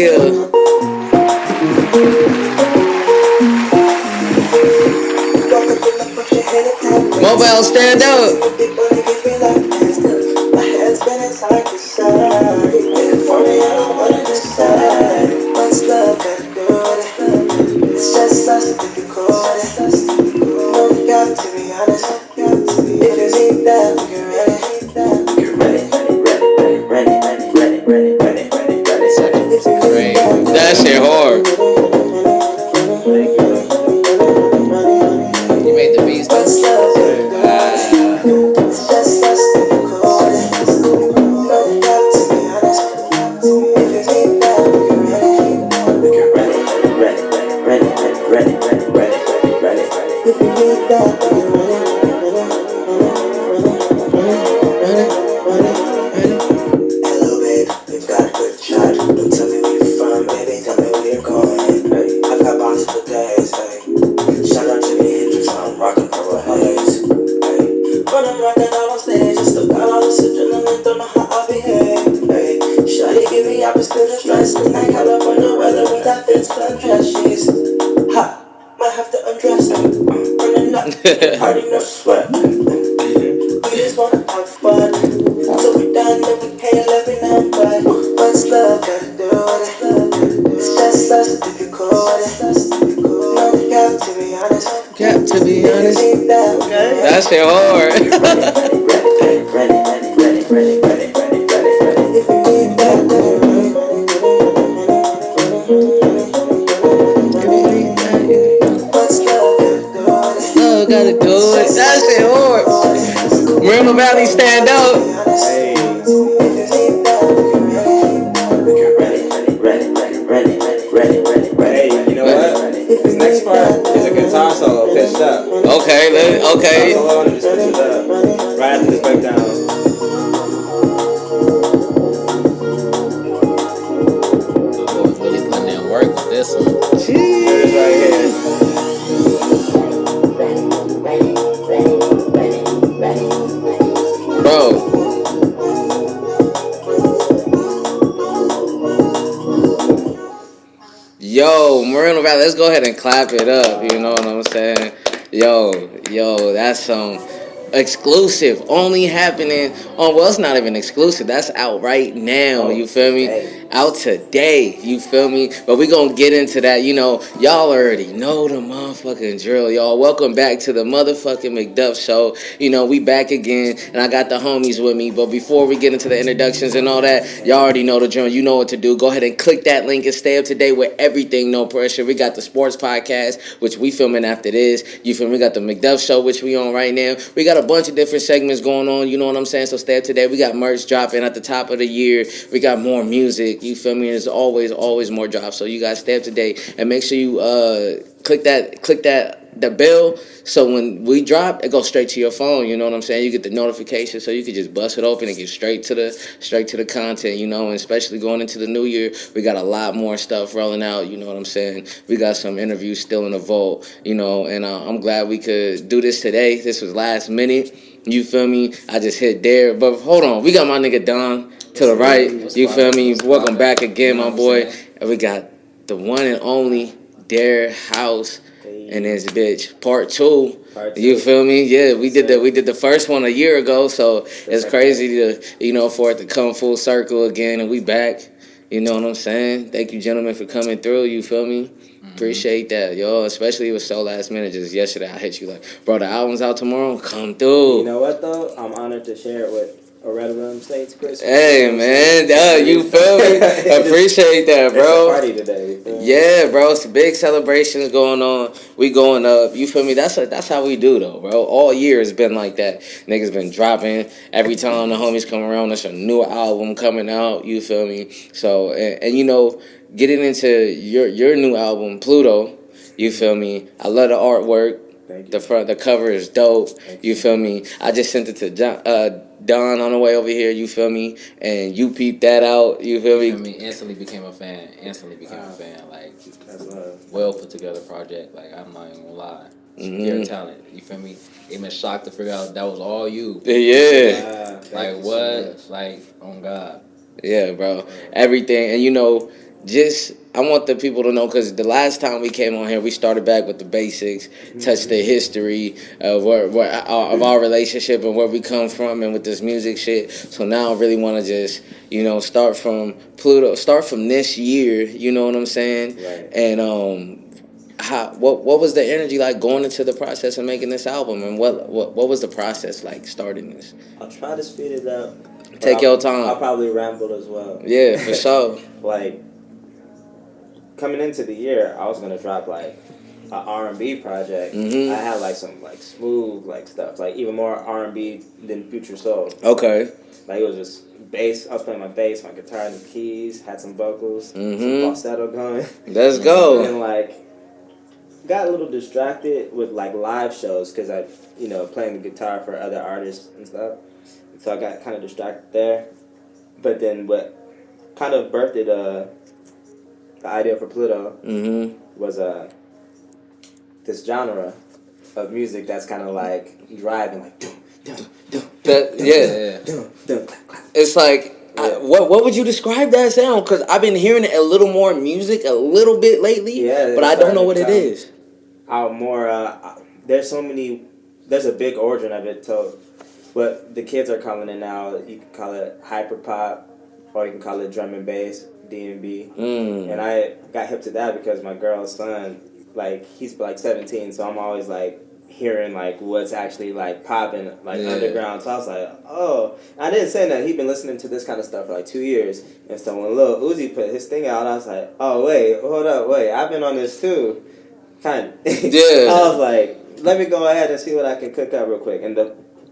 Yeah. Mobile, stand up. My head's spinning side to side. Waiting for me, I don't wanna decide. What's love gotta do with it? It's just us to be caught. No, we got to be honest. If you need that, we can ready. We can ready. That shit hard. You made the beats. What's love gotta do with it? It's just us to be caught. No, we got to be honest. If you need that, we can ready. We can ready. If you need that, we can ready. Hello, babe, we've got a good shot. Don't tell me where you're from, baby. Tell me where you're going. Hey, I've got boxes for days. Hey, shout out to me Hendrix. I'm rocking purple haze. Hey, when I'm rocking out on stage, I still got all this adrenaline. Don't know how I behave. Hey, shawty give me up, still stressed. Tonight, California weather with that fits fun dress. She's hot. Might have to undress. Running up, party no sweat. We just wanna have fun. So we done and we can't let me know. But what's love gotta do with it? It's just us to be caught. No, we got to be honest. Got to be honest. That shit hard. If you need that, what's love gotta do with it? That shit hard. Rainbow Valley, stand up. Hey. Hey, you know what? This next part is a guitar solo pitched up. Okay. Solo and just pitch it up. Right after this breakdown. The boys really putting in work with this one. Jeez. Right here. Bro. Yo, Moreno Valley, let's go ahead and clap it up. You know what I'm saying? Yo, that's some exclusive. Only happening on, well, it's not even exclusive. That's out right now. You feel me? Out today. You feel me? But we gonna get into that. You know, y'all already know the motherfucking drill, y'all. Welcome back to the motherfucking Mcduff Show. You know, we back again, and I got the homies with me. But before we get into the introductions and all that, y'all already know the drill. You know what to do. Go ahead and click that link and stay up to date with everything. No pressure. We got the sports podcast, which we filming after this. You feel me? We got the Mcduff Show, which we on right now. We got a bunch of different segments going on. You know what I'm saying? So stay up to date. We got merch dropping at the top of the year. We got more music. You feel me? There's always more drops. So you guys stay up to date and make sure you click the bell, so when we drop, it goes straight to your phone. You know what I'm saying? You get the notification, so you can just bust it open and get straight to the content. You know, and especially going into the new year, we got a lot more stuff rolling out. You know what I'm saying? We got some interviews still in the vault. You know, and I'm glad we could do this today. This was last minute. You feel me? I just hit there, but hold on, we got my nigga Don to the right. You feel me? Welcome back again, my boy. And we got the one and only Dare House and his bitch part two. You feel me? Yeah, we did the first one a year ago, so it's crazy to for it to come full circle again, and we back. You know what I'm saying? Thank you, gentlemen, for coming through. You feel me? Mm-hmm. Appreciate that, yo. Especially it was so last minute. Just yesterday, I hit you like, bro, the album's out tomorrow. Come through. You know what though? I'm honored to share it with a Red Room States Christmas. Hey man, you feel me? Appreciate that, bro. It's a party today. Yeah, bro. It's big celebrations going on. We going up. You feel me? That's how we do though, bro. All year it's been like that. Niggas been dropping every time the homies come around. There's a new album coming out. You feel me? So and you know, getting into your new album, Pluto. You feel me? I love the artwork. The cover is dope. You feel me? I just sent it to Don on the way over here. You feel me? And you peeped that out. You feel me? Instantly became a fan. Like, well put together project. Like, I'm not even gonna lie. Pure talent. You feel me? Even shocked to figure out that was all you. Yeah. Like what? Like, oh God. Yeah, bro. Everything. And you know, just I want the people to know, because the last time we came on here, we started back with the basics, touched the history of of our relationship and where we come from, and with this music shit. So now I really want to just start from Pluto, start from this year. You know what I'm saying? Right. And what was the energy like going into the process of making this album, and what was the process like starting this? I'll try to speed it up. Take your time. I'll probably ramble as well. Yeah, for sure. Like, coming into the year, I was gonna drop like an R&B project. I had like some like smooth like stuff, like even more R&B than Future Soul. Okay. Like, it was just bass. I was playing my bass, my guitar, and the keys. Had some vocals, some falsetto going. Let's go. And like, got a little distracted with like live shows because I, playing the guitar for other artists and stuff. So I got kind of distracted there. But then what kind of birthed the idea for Pluto was this genre of music that's kind of like driving, like It's like what would you describe that sound? Because I've been hearing it a little more music a little bit lately, but I don't know what it is. There's so many. There's a big origin of it. So what the kids are calling it now, you can call it hyperpop, or you can call it drum and bass, D&B. And I got hip to that because my girl's son, like, he's like 17, so I'm always like hearing like what's actually like popping, like underground. So I was like, oh, I didn't say that. He'd been listening to this kind of stuff for like 2 years, and so when Lil Uzi put his thing out, I was like, oh wait, hold up, wait, I've been on this too, kind of. I was like, let me go ahead and see what I can cook up real quick. And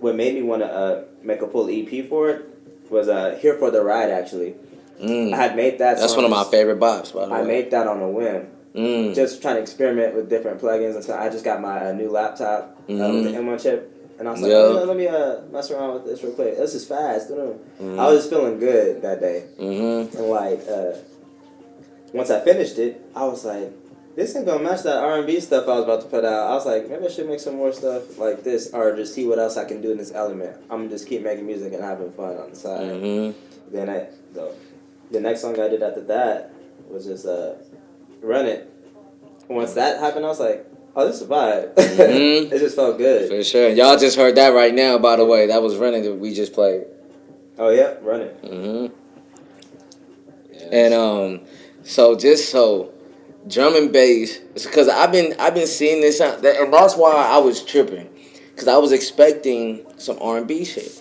what made me want to make a full EP for it was Here for the Ride, actually. I had made that. That's one of my favorite bops, by the way. I made that on a whim. Just trying to experiment with different plugins, and so I just got my new laptop with the M1 chip, and I was like, let me mess around with this real quick. This is fast. I was just feeling good that day, and like once I finished it, I was like, this ain't gonna match that R&B stuff I was about to put out. I was like, maybe I should make some more stuff like this, or just see what else I can do in this element. I'm gonna just keep making music and having fun on the side. Then the next song I did after that was just Run It. Once that happened, I was like, oh, this is a vibe. It just felt good. For sure. Y'all just heard that right now, by the way. That was Run It that we just played. Oh, yeah? Run It. And so drum and bass, because I've been seeing this, and that's why I was tripping, because I was expecting some R&B shit.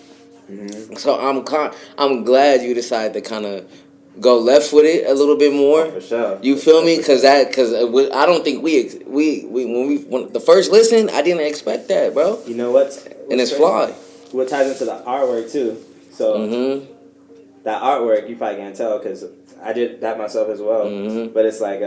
So I'm glad you decided to kind of go left with it a little bit more. Oh, for sure. You feel me? Because I don't think when the first listen, I didn't expect that, bro. You know what's and it's fly. What ties into the artwork too. So that artwork, you probably can't tell because I did that myself as well. But it's like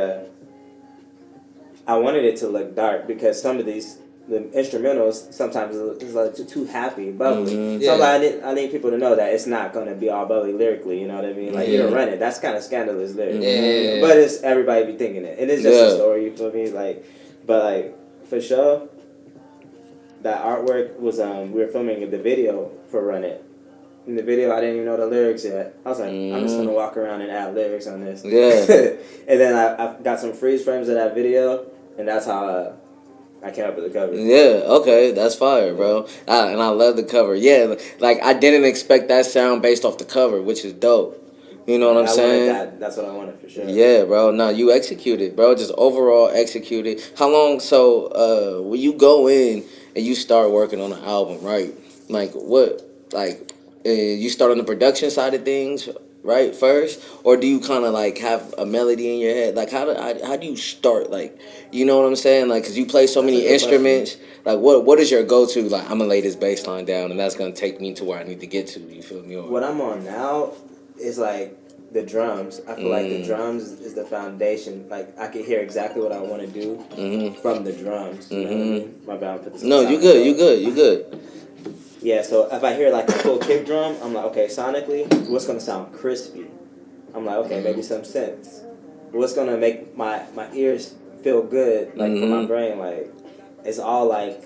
I wanted it to look dark because some of the instrumentals sometimes is like too happy, bubbly. So I need people to know that it's not gonna be all bubbly lyrically. You know what I mean? Like you don't Run It. That's kind of scandalous lyrically. But it's everybody be thinking it. And it's just a story. You feel me? Like, but like for sure, that artwork was we were filming the video for Run It. In the video, I didn't even know the lyrics yet. I was like, I'm just gonna walk around and add lyrics on this. And then I got some freeze frames of that video, and that's how I came up with the cover. Yeah, okay, that's fire, bro. And I love the cover. Yeah, like I didn't expect that sound based off the cover, which is dope. You know what I'm saying? That's what I wanted for sure. Yeah, bro. No, you executed, bro. Just overall executed. How long? So, when you go in and you start working on an album, right? Like what? Like you start on the production side of things, right, first, or do you kind of like have a melody in your head? Like how do you start? Like, you know what I'm saying? Like, cause you play so many instruments. Like, what is your go to? Like, I'm gonna lay this bass line down, and that's gonna take me to where I need to get to. You feel me? What I'm on now is like the drums. I feel like the drums is the foundation. Like I can hear exactly what I want to do from the drums. You know what I mean? My bad. Put this no, you good. You good. Yeah, so if I hear like a full kick drum, I'm like, okay, sonically, what's gonna sound crispy? I'm like, okay, maybe some synths. What's gonna make my ears feel good, like for my brain, like it's all like,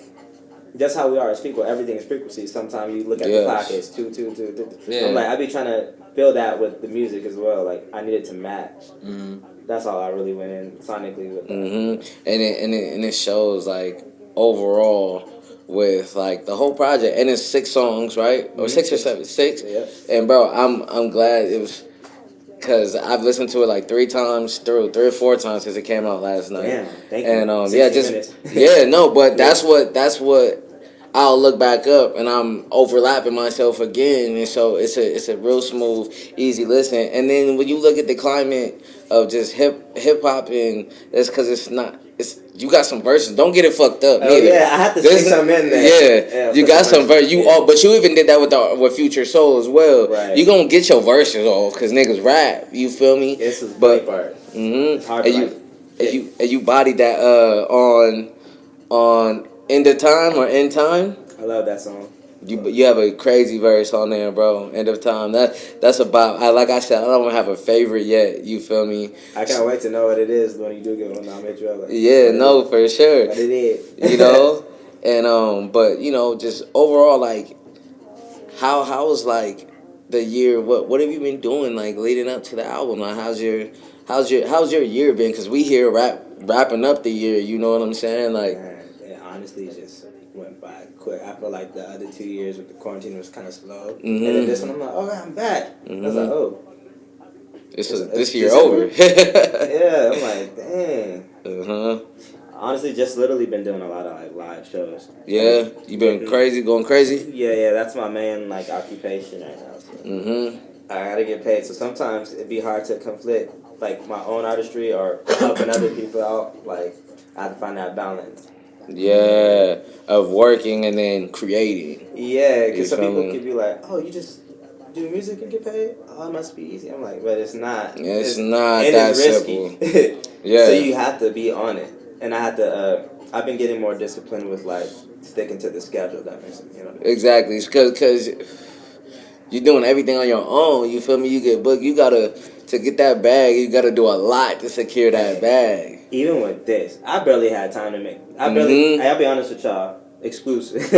that's how we are as people. Everything is frequency. Sometimes you look at the clock, it's 2, 2, 2, 2. Yeah. I'm like, I be trying to feel that with the music as well. Like, I need it to match. That's all I really went in sonically with that. And it shows, like, overall with, like, the whole project. And it's 6 songs, right? Or 6 or 7? 6? Yeah. And, bro, I'm glad it was... Because I've listened to it like 3 or 4 times since it came out last night. Damn, thank and, you. yeah, just but that's what I'll look back up, and I'm overlapping myself again, and so it's a real smooth, easy listen. And then when you look at the climate of just hip hop, and it's because you got some verses. Don't get it fucked up. Oh yeah, I have to say something in there. Yeah, you got some verses. But you even did that with Future Soul as well. Right. You gonna get your verses off because niggas rap. You feel me? This is the part. It's hard and you bodied that on End of Time or End Time. I love that song. You have a crazy verse on there, bro. End of Time. That's about. Like I said, I don't have a favorite yet. You feel me? I can't wait to know what it is when you do get one. I'll make you like. Yeah, no, for sure. What it is. You know, and but you know, just overall, like, how was like the year? What have you been doing like leading up to the album? Like, how's your year been? Because we here wrapping up the year. You know what I'm saying? Like, it honestly just went by quick. I feel like the other 2 years with the quarantine was kind of slow, and then this one I'm like, oh, I'm back. I was like, oh, this year over. Yeah, I'm like, dang. Honestly, just literally been doing a lot of like live shows. Yeah, you been going crazy. Yeah, that's my main like occupation right now. So. I gotta get paid, so sometimes it'd be hard to conflict like my own artistry or helping other people out. Like I have to find that balance. Yeah, of working and then creating. Yeah, because some people could be like, "Oh, you just do music and get paid? Oh, it must be easy." I'm like, but it's not. It's not that simple. Yeah. So you have to be on it, and I have to. I've been getting more disciplined with like sticking to the schedule. That makes sense, you know. Exactly, because you're doing everything on your own. You feel me? You get booked. You to get that bag. You gotta do a lot to secure that bag. Even with this, I barely had time to make. I'll be honest with y'all. Exclusive.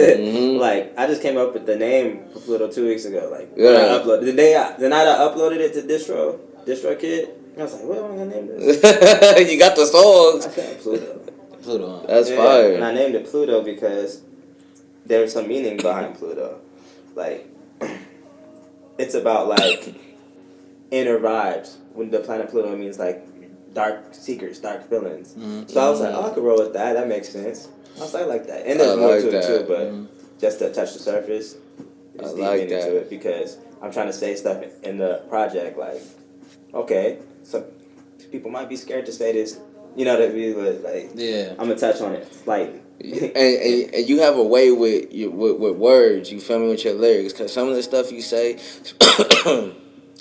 Like I just came up with the name for Pluto 2 weeks ago. Like when I uploaded the night I uploaded it to Distro Kid. I was like, what am I gonna name this? You got the songs. I said Pluto. That's fire. And I named it Pluto because there's some meaning behind Pluto. Like it's about like inner vibes. When the planet Pluto means like dark secrets, dark feelings. So I was like, oh, I could roll with that. That makes sense. I was like that. And there's more to it too, but just to touch the surface, it's deep into it because I'm trying to say stuff in the project like, okay, some people might be scared to say this, you know, that we would like. Yeah, I'm gonna touch on it slightly. and you have a way with words. You feel me with your lyrics because some of the stuff you say.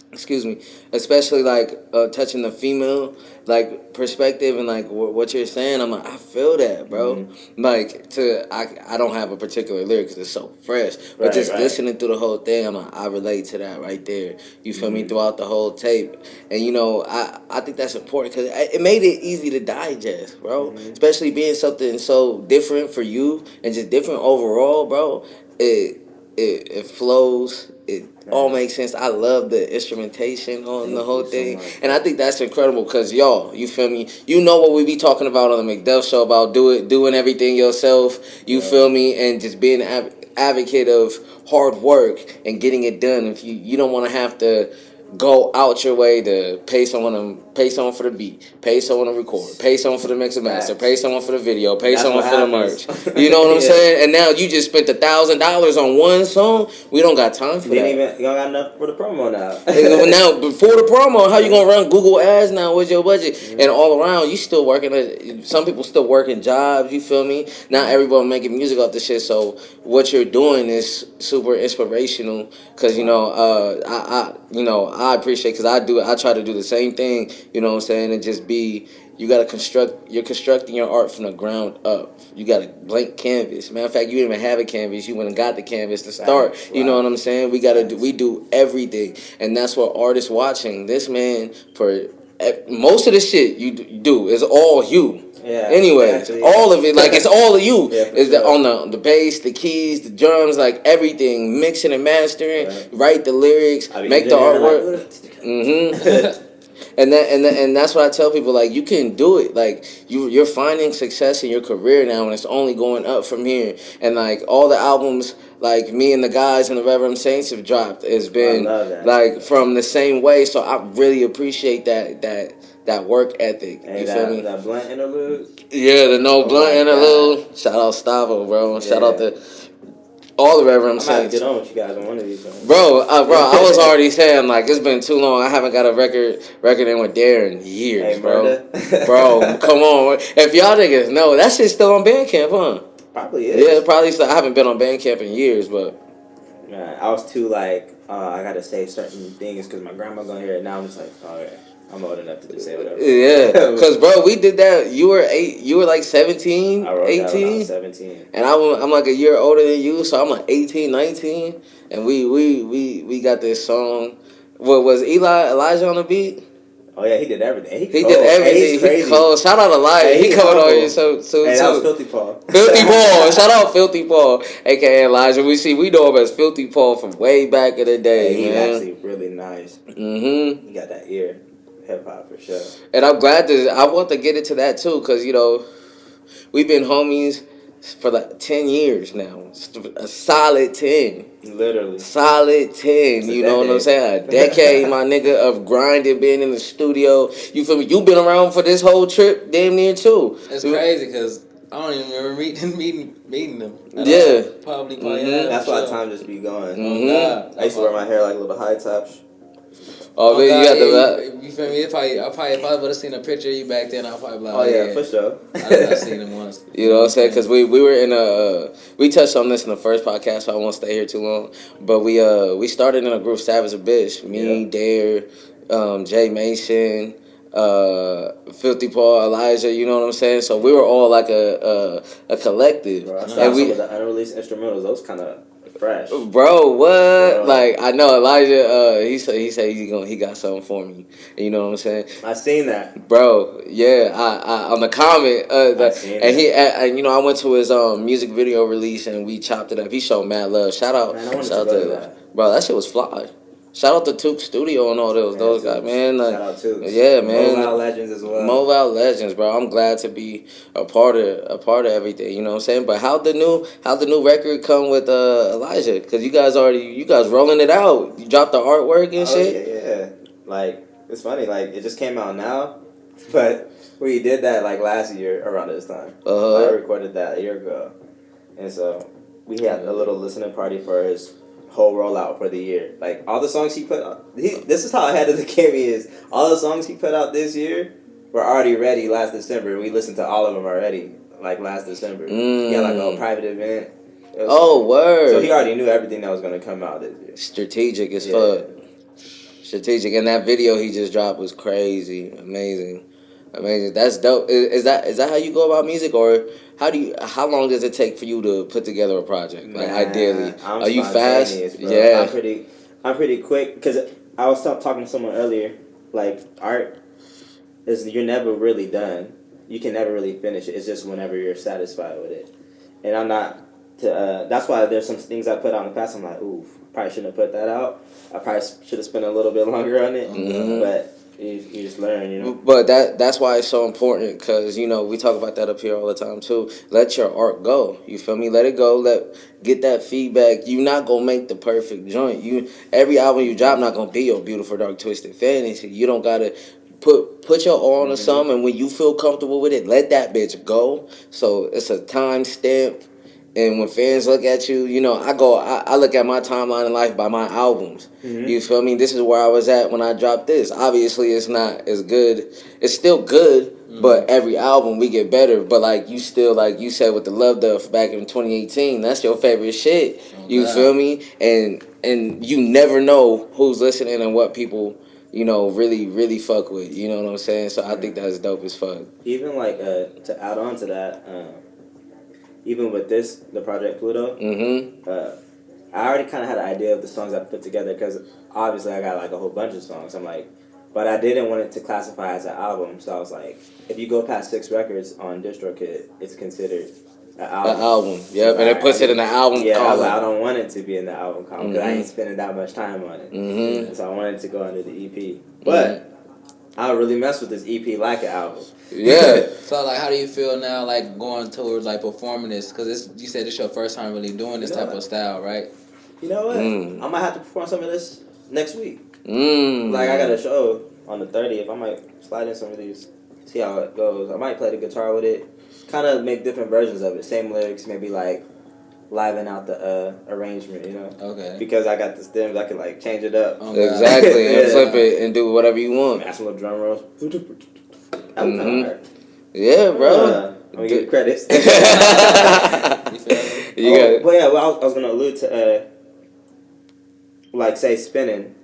Excuse me, especially like touching the female like perspective and like what you're saying. I'm like, I feel that, bro. Like I don't have a particular lyric because it's so fresh, but listening through the whole thing, I'm like, I relate to that right there. You feel me throughout the whole tape, and you know, I think that's important because it made it easy to digest, bro. Especially being something so different for you and just different overall, bro. It flows. It all makes sense. I love the instrumentation on the whole thing. And I think that's incredible because, y'all, you feel me? You know what we be talking about on the Mcduff Show about doing everything yourself. You feel me? And just being an advocate of hard work and getting it done. If you don't want to have to go out your way to pay someone for the beat, pay someone to record, pay someone for the mix and master, pay someone for the video, pay someone for the merch. You know what I'm saying? And now you just spent $1,000 on one song. We don't got time for that. You don't got enough for the promo now. Now before the promo, how you gonna run Google ads now? What's your budget? And all around, you still working. Some people still working jobs. You feel me? Not everyone making music off the shit. So what you're doing is super inspirational. Cause I appreciate because I try to do the same thing, you know what I'm saying, and just be, you're constructing your art from the ground up. You got a blank canvas. Matter of fact, you didn't even have a canvas. You went and got the canvas to start. Wow. You know what I'm saying? We do everything. And that's what artists watching. This man, for most of the shit you do is all you. Yeah. Anyways, Exactly. all of it, like it's all of you. Yeah, It's on the bass, the keys, the drums, like everything, mixing and mastering, write the lyrics, make the artwork. And that's what I tell people, like, you can do it. Like, you're finding success in your career now, and it's only going up from here. And like all the albums, like me and the guys and the Reverend Saints have dropped, has been like from the same way. So I really appreciate that work ethic. Hey, you feel me? That blunt interlude. Yeah, the no blunt interlude. Shout out Stavo, bro. Yeah. Shout out to all the Reverend Saints. I might Saints. get on with you guys on one of these things. Bro, I was already saying, like, it's been too long. I haven't got a record in with Darren in years, hey, bro. Bro, come on. If y'all niggas know, that shit's still on Bandcamp, huh? Probably is. Yeah, probably still. I haven't been on Bandcamp in years, but. Man, I was too, like, I gotta say certain things because my grandma gonna hear it. Now I'm just like, all right. I'm old enough to just say whatever. Yeah, because bro, we did that. You were like 17, I wrote 18. That when I was 17. And I'm like a year older than you, so I'm like 18, 19. And we got this song. What was Elijah on the beat? Oh yeah, he did everything. He did everything. Hey, he cold. Shout out Elijah. Hey, he coming on here so hey, that was Filthy Paul. Filthy Paul. Shout out Filthy Paul, aka Elijah. We know him as Filthy Paul from way back in the day. He's man. actually really nice. He got that ear. Hip hop for sure. And I'm glad I want to get into that too, because we've been homies for like 10 years now. A solid 10. Literally. Solid 10. You know what I'm saying? A decade, my nigga, of grinding, being in the studio. You feel me? You been around for this whole trip damn near too. It's crazy because I don't even remember meeting them. Yeah. Probably. That's why time just be going. Mm-hmm. I used to wear my hair like little high tops. Oh, man, you got the. You feel me? If I would have seen a picture of you back then, I'll probably be like, oh yeah, for sure. I've seen him once. You know what I'm saying? Because we were in we touched on this in the first podcast, so I won't stay here too long. But we started in a group, Savage a Bitch. Me, Dare, Jay Mason, Filthy Paul, Elijah. You know what I'm saying? So we were all like a collective. Bro, I saw some of the unreleased instrumentals. Those kind of fresh. Bro, what? Bro. Like, I know Elijah, he said he got something for me. You know what I'm saying? I seen that. Bro, yeah, I on the comment, I went to his music video release and we chopped it up. He showed mad love. Shout out to that. Bro, that shit was fly. Shout out to Took Studio and all those guys, man. Shout out to yeah, man. Mobile Legends as well. Mobile Legends, bro. I'm glad to be a part of everything. You know what I'm saying? But how'd the new record come with Elijah? Because you guys rolling it out. You dropped the artwork and shit. Yeah. Like, it's funny. Like, it just came out now, but we did that like last year around this time. I recorded that a year ago, and so we had a little listening party for his whole rollout for the year. Like, all the songs he put out, this is how ahead of the game he is. All the songs he put out this year were already ready last December. We listened to all of them already, like, last December. He had, like, a private event. Word. So he already knew everything that was going to come out this year. Strategic as fuck. Strategic. And that video he just dropped was crazy. Amazing. That's dope. Is that how you go about music, or how long does it take for you to put together a project? Like, ideally, are you fast? Bro. Yeah, I'm pretty quick, because I was talking to someone earlier. Like, art you're never really done. You can never really finish it. It's just whenever you're satisfied with it. And I'm not. That's why there's some things I put out in the past. I'm like, ooh, probably shouldn't have put that out. I probably should have spent a little bit longer on it. But you just learn, you know. But that's why it's so important, because, we talk about that up here all the time too. Let your art go. You feel me? Let it go. Get that feedback. You're not gonna make the perfect joint. Every album you drop not gonna be your beautiful dark twisted fantasy. You don't gotta put your all into something, and when you feel comfortable with it, let that bitch go. So it's a time stamp. And when fans look at you, I look at my timeline in life by my albums. You feel me? This is where I was at when I dropped this. Obviously, it's not as good. It's still good, but every album we get better. But like you said with the Love Duff back in 2018, that's your favorite shit. You feel me? And you never know who's listening and what people, really, really fuck with. You know what I'm saying? So I think that's dope as fuck. Even like to add on to that. Even with the Project Pluto, I already kind of had an idea of the songs I put together, because obviously I got like a whole bunch of songs. I'm like, But I didn't want it to classify as an album, so I was like, if you go past 6 records on DistroKid, it's considered an album. An album, yep, and it puts it in the album column. I was like, I don't want it to be in the album column because I ain't spending that much time on it. And so I wanted it to go under the EP. But I really mess with this EP like an album. Yeah. So, like, how do you feel now, like, going towards, like, performing this? Because you said it's your first time really doing this type of style, right? You know what? I might have to perform some of this next week. Mm. Like, I got a show on the 30th. I might slide in some of these, see how it goes. I might play the guitar with it. Kind of make different versions of it. Same lyrics, maybe, like, liven out the arrangement, you know? Okay. Because I got the stems, I can, like, change it up. Oh, exactly, and flip it and do whatever you want. Add some little drum rolls. That was kind of hard. Yeah, bro. I'm going to give you credits. You feel me? But yeah, well, I was going to allude to, like, say, Spinning.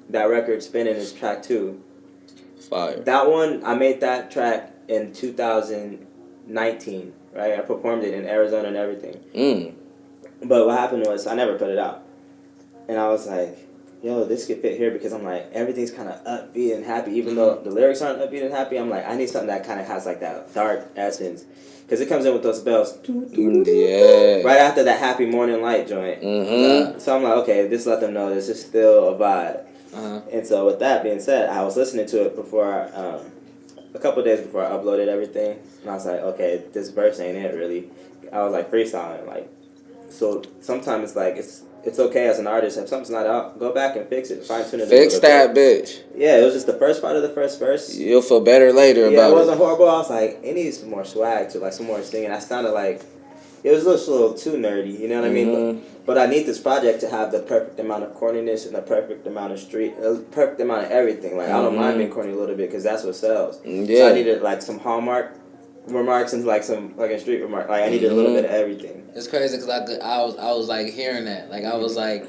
That record, Spinning, is track 2. Fire. That one, I made that track in 2019, right? I performed it in Arizona and everything. But what happened was, I never put it out. And I was like, yo, this could fit here because I'm like, everything's kind of upbeat and happy. Even though the lyrics aren't upbeat and happy, I'm like, I need something that kind of has like that dark essence. Because it comes in with those bells. Yeah. Right after that Happy Morning Light joint. So I'm like, okay, just let them know this is still a vibe. And so with that being said, I was listening to it before, a couple days before I uploaded everything. And I was like, okay, this verse ain't it really. I was like freestyling. Like, so sometimes it's like, it's okay as an artist. If something's not out, go back and fix it. Fine tune it. Fix that bitch. Yeah, it was just the first part of the first verse. You'll feel better later about it. Yeah, it wasn't horrible. I was like, it needs some more swag to, like, some more singing. I sounded like, it was just a little too nerdy, you know what I mean? But I need this project to have the perfect amount of corniness and the perfect amount of perfect amount of everything. Like, I don't mind being corny a little bit because that's what sells. Yeah. So I needed, like, some hallmark remarks and, like, some fucking street remark. Like, I needed a little bit of everything. It's crazy because I was like hearing that. Like, I was like,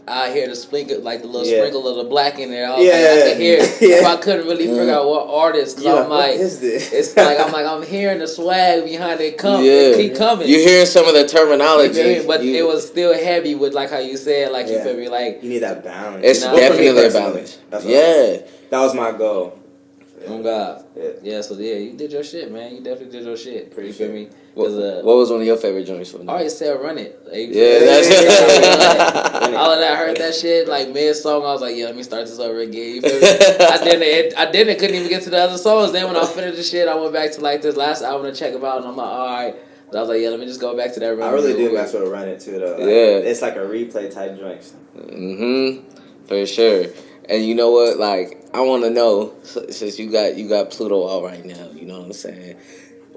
I hear the sprinkle, like the little sprinkle of the black in there. I was like, I could hear it. But I couldn't really figure out what artist. Cause I'm like, what is this? It's like, I'm hearing the swag behind it keep coming. You hearing some of the terminology. But it was still heavy with, like, how you said, like, you feel me? Like, you need that balance. It's definitely a balance. That was my goal. Oh God. Yeah, so you did your shit, man. You definitely did your shit. You feel me? What was one of your favorite joints from I already said Run It. Like, that's all of that, I heard that shit, like, mid-song, I was like, yeah, let me start this over again. You feel me? I couldn't even get to the other songs. Then when I finished the shit, I went back to, like, this last album to check them out, and I'm like, alright. But I was like, yeah, let me just go back to that Run It. I really do mess with Run It, too, though. Like, it's like a replay type joint. For sure. And you know what? Like, I want to know, since you got Pluto out right now, you know what I'm saying?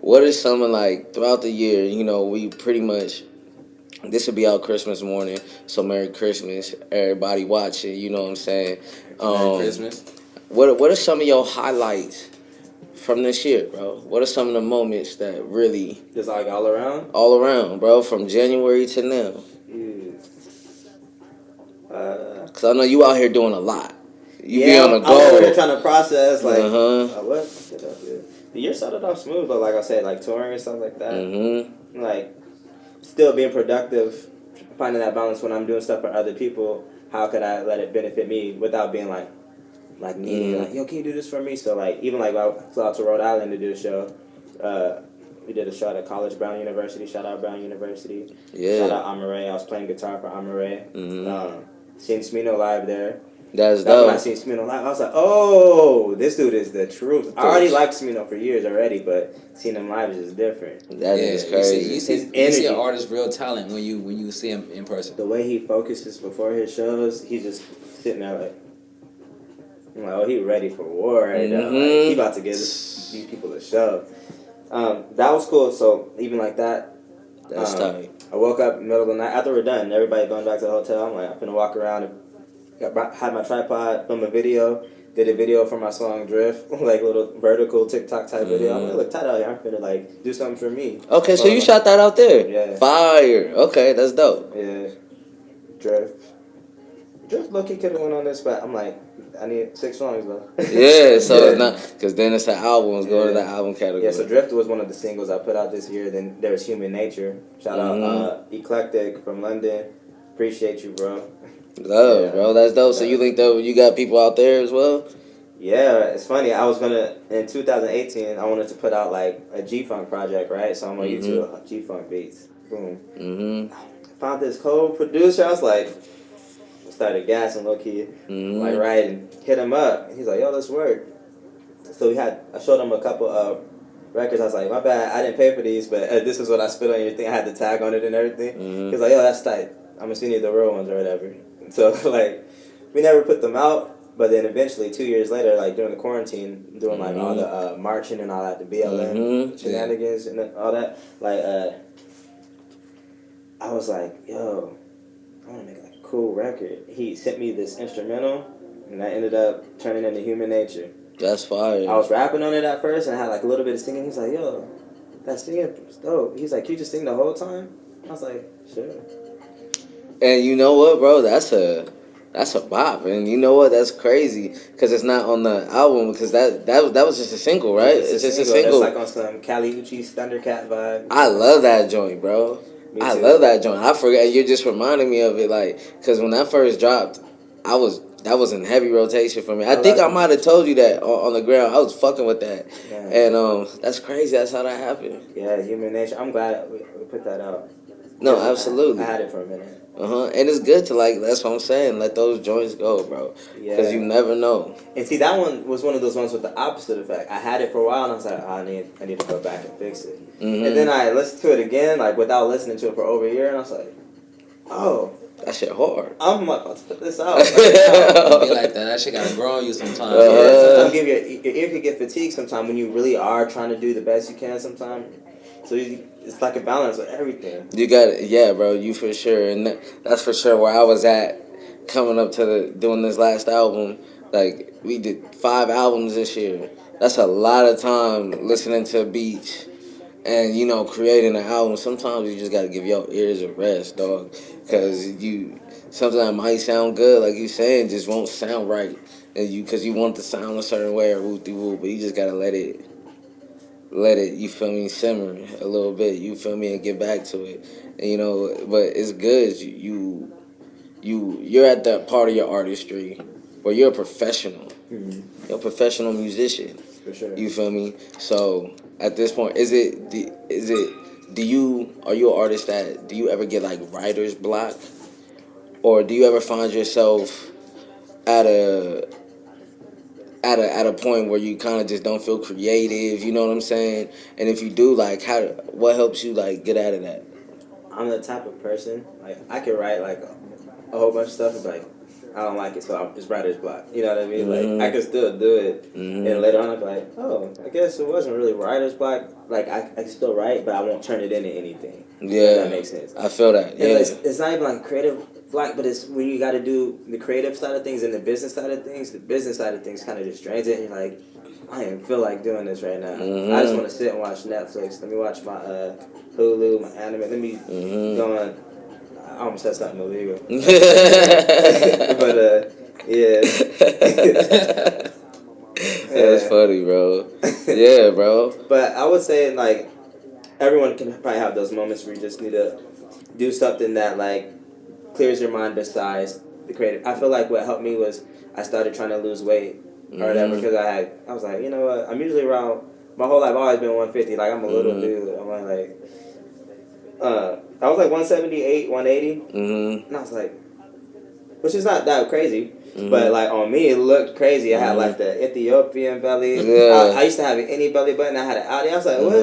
What is something like throughout the year? You know, we pretty much, this will be out Christmas morning, so Merry Christmas, everybody watching. You know what I'm saying? Merry Christmas. What are some of your highlights from this year, bro? What are some of the moments that really just like all around? All around, bro, from January to now. Cause I know you out here doing a lot. You be on a go. I'm over here trying to process, like, what? The year started off smooth, but like I said, like touring and stuff like that. Like, still being productive, finding that balance when I'm doing stuff for other people. How could I let it benefit me without being like needy? Like, yo, can you do this for me? So like, even like I flew out to Rhode Island to do a show. We did a show at College Brown University. Shout out Brown University. Yeah. Shout out Amare. I was playing guitar for Amare. Seen Smino live there. That's dope. When I seen Smino live, I was like, oh, this dude is the truth. I already liked Smino for years already, but seeing him live is just different. That is crazy. You see an artist's real talent when you see him in person. The way he focuses before his shows, he's just sitting there like, I'm like, oh, he ready for war right now. Like, he about to give these people a show. That was cool. So even like that, that's tight. I woke up in the middle of the night after we're done. Everybody going back to the hotel. I'm like, I'm gonna walk around and had my tripod, film a video, did a video for my song Drift, like a little vertical TikTok type video. I'm like, look tight out here. I'm finna like do something for me. Okay, so you shot that out there? Yeah. Fire. Okay, that's dope. Yeah. Drift low-key could have went on this, but I'm like, I need 6 songs though. Yeah, so it's not, because then it's the albums, go to the album category. Yeah, so Drift was one of the singles I put out this year. Then there's Human Nature. Shout out Eclectic from London. Appreciate you, bro. Love, bro. That's dope. So you think though you got people out there as well? Yeah, it's funny. I was gonna in 2018. I wanted to put out like a G-Funk project, right? So I'm on YouTube, G-Funk beats. Boom. Found this co-producer. I was like, started gassing low key, like writing. Hit him up. He's like, yo, let's work. So I showed him a couple of records. I was like, my bad, I didn't pay for these, but this is what I spit on your thing. I had the tag on it and everything. He's like, yo, that's tight. I'm gonna send you the real ones or whatever. So like, we never put them out. But then eventually, 2 years later, like during the quarantine, doing like all the marching and all that, the BLM shenanigans and all that, like I was like, yo, I want to make like a cool record. He sent me this instrumental, and that ended up turning into Human Nature. That's fire. I was rapping on it at first, and I had like a little bit of singing. He's like, yo, that singing was dope. He's like, you just sing the whole time? I was like, sure. And you know what, bro? That's a bop, and you know what? That's crazy because it's not on the album because that was just a single, right? It's just a single. It's like on some Cali Uchis Thundercat vibe. I love that joint, bro. I love that joint. I forgot. You just reminded me of it, like because when that first dropped, that was in heavy rotation for me. I think I might have told you that on the ground. I was fucking with that, and that's crazy. That's how that happened. Yeah, Human Nature. I'm glad we put that out. No, absolutely. I had it for a minute. And it's good to like. That's what I'm saying. Let those joints go, bro. Yeah. Because you never know. And see, that one was one of those ones with the opposite effect. I had it for a while, and I was like, I need to go back and fix it. And then I listened to it again, like without listening to it for over a year, and I was like, oh, that shit hard. I'm about to put this out. Don't be like that. That shit gotta grow on you sometimes. Sometimes your ear can get fatigued sometimes when you really are trying to do the best you can sometimes. So it's like a balance with everything. You got it. Yeah, bro, you for sure. And that's for sure where I was at coming up to doing this last album. Like, we did 5 albums this year. That's a lot of time listening to beats and, you know, creating an album. Sometimes you just got to give your ears a rest, dog. Because sometimes it might sound good, like you saying, just won't sound right. And because you want to sound a certain way or woo-de-woo, but you just got to let it, you feel me, simmer a little bit, you feel me, and get back to it. And, you know, but it's good. You're at that part of your artistry where you're a professional. You're a professional musician. For sure. You feel me? So at this point, are you an artist that, do you ever get like writer's block? Or do you ever find yourself at a point where you kind of just don't feel creative, you know what I'm saying? And if you do, like, what helps you, like, get out of that? I'm the type of person, like, I can write, like, a whole bunch of stuff, but, like, I don't like it, so it's writer's block. You know what I mean? Like, I can still do it, and later on, I'll be like, oh, I guess it wasn't really writer's block. Like, I can still write, but I won't turn it into anything. Yeah. If that makes sense. I feel that, yeah. It's not even, like, creative block, but it's when you got to do the creative side of things and the business side of things. The business side of things kind of just drains it, and you're like, I don't even feel like doing this right now. I just want to sit and watch Netflix. Let me watch my Hulu, my anime. Let me go on. I almost said something illegal. But, yeah. That's funny, bro. Yeah, bro. But I would say, like, everyone can probably have those moments where you just need to do something that, like, clears your mind besides the creative. I feel like what helped me was I started trying to lose weight or whatever because I was like, you know what, I'm usually around, my whole life I've always been 150, like I'm a little dude. I'm like I was like 178, 180, and I was like, which is not that crazy, but like on me it looked crazy. I had like the Ethiopian belly. I used to have an any belly button. I had an Audi. I was like, what?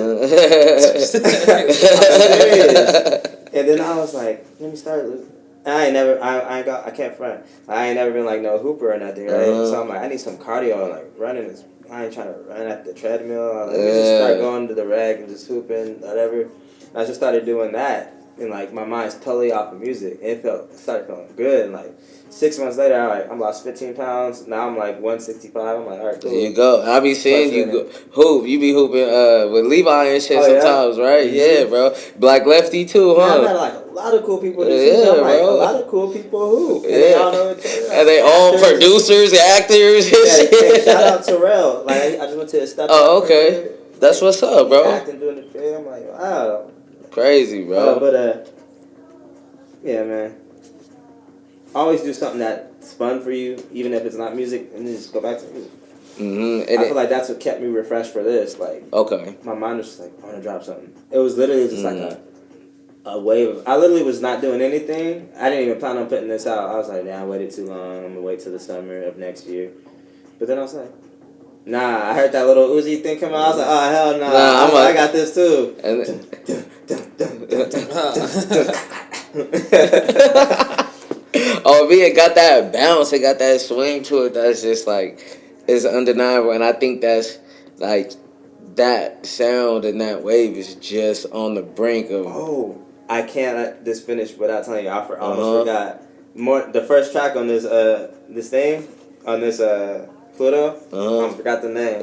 And then I was like, let me start. I can't front. I ain't never been like no hooper or nothing, right? So I'm like, I need some cardio. Like running is, I ain't trying to run at the treadmill. Let me just start going to the rag and just hooping, whatever. And I just started doing that, and like my mind's totally off of music. It started feeling good, and like 6 months later, I lost 15 pounds. Now I'm like 165. I'm like, all right, cool. There you go. I be seeing you hoop. You be hooping with Levi and shit sometimes, right? Yeah, bro. Black Lefty too, huh? Yeah, I met like a lot of cool people. I'm like, a lot of cool people hoop. And they all know each other. And they all producers, actors. Hey, shout out Terrell. Like I just went to a step. Oh, okay. That's what's up, bro. Acting, doing the thing. I'm like, wow. Crazy, bro. But yeah, man. always do something that's fun for you, even if it's not music, and then just go back to music. Mm-hmm. I feel like that's what kept me refreshed for this. Like, okay, my mind was just like, I want to drop something. It was literally just like a wave. I literally was not doing anything. I didn't even plan on putting this out. I was like, I waited too long. I'm gonna wait till the summer of next year. But then I was like, nah. I heard that little Uzi thing come out. I was like, oh hell nah. I got this too. Oh, it got that bounce. It got that swing to it. That's just like, it's undeniable. And I think that's like that sound and that wave is just on the brink of. Oh, I can't just finish without telling you. I almost forgot. The first track on this thing on this Pluto. I forgot the name.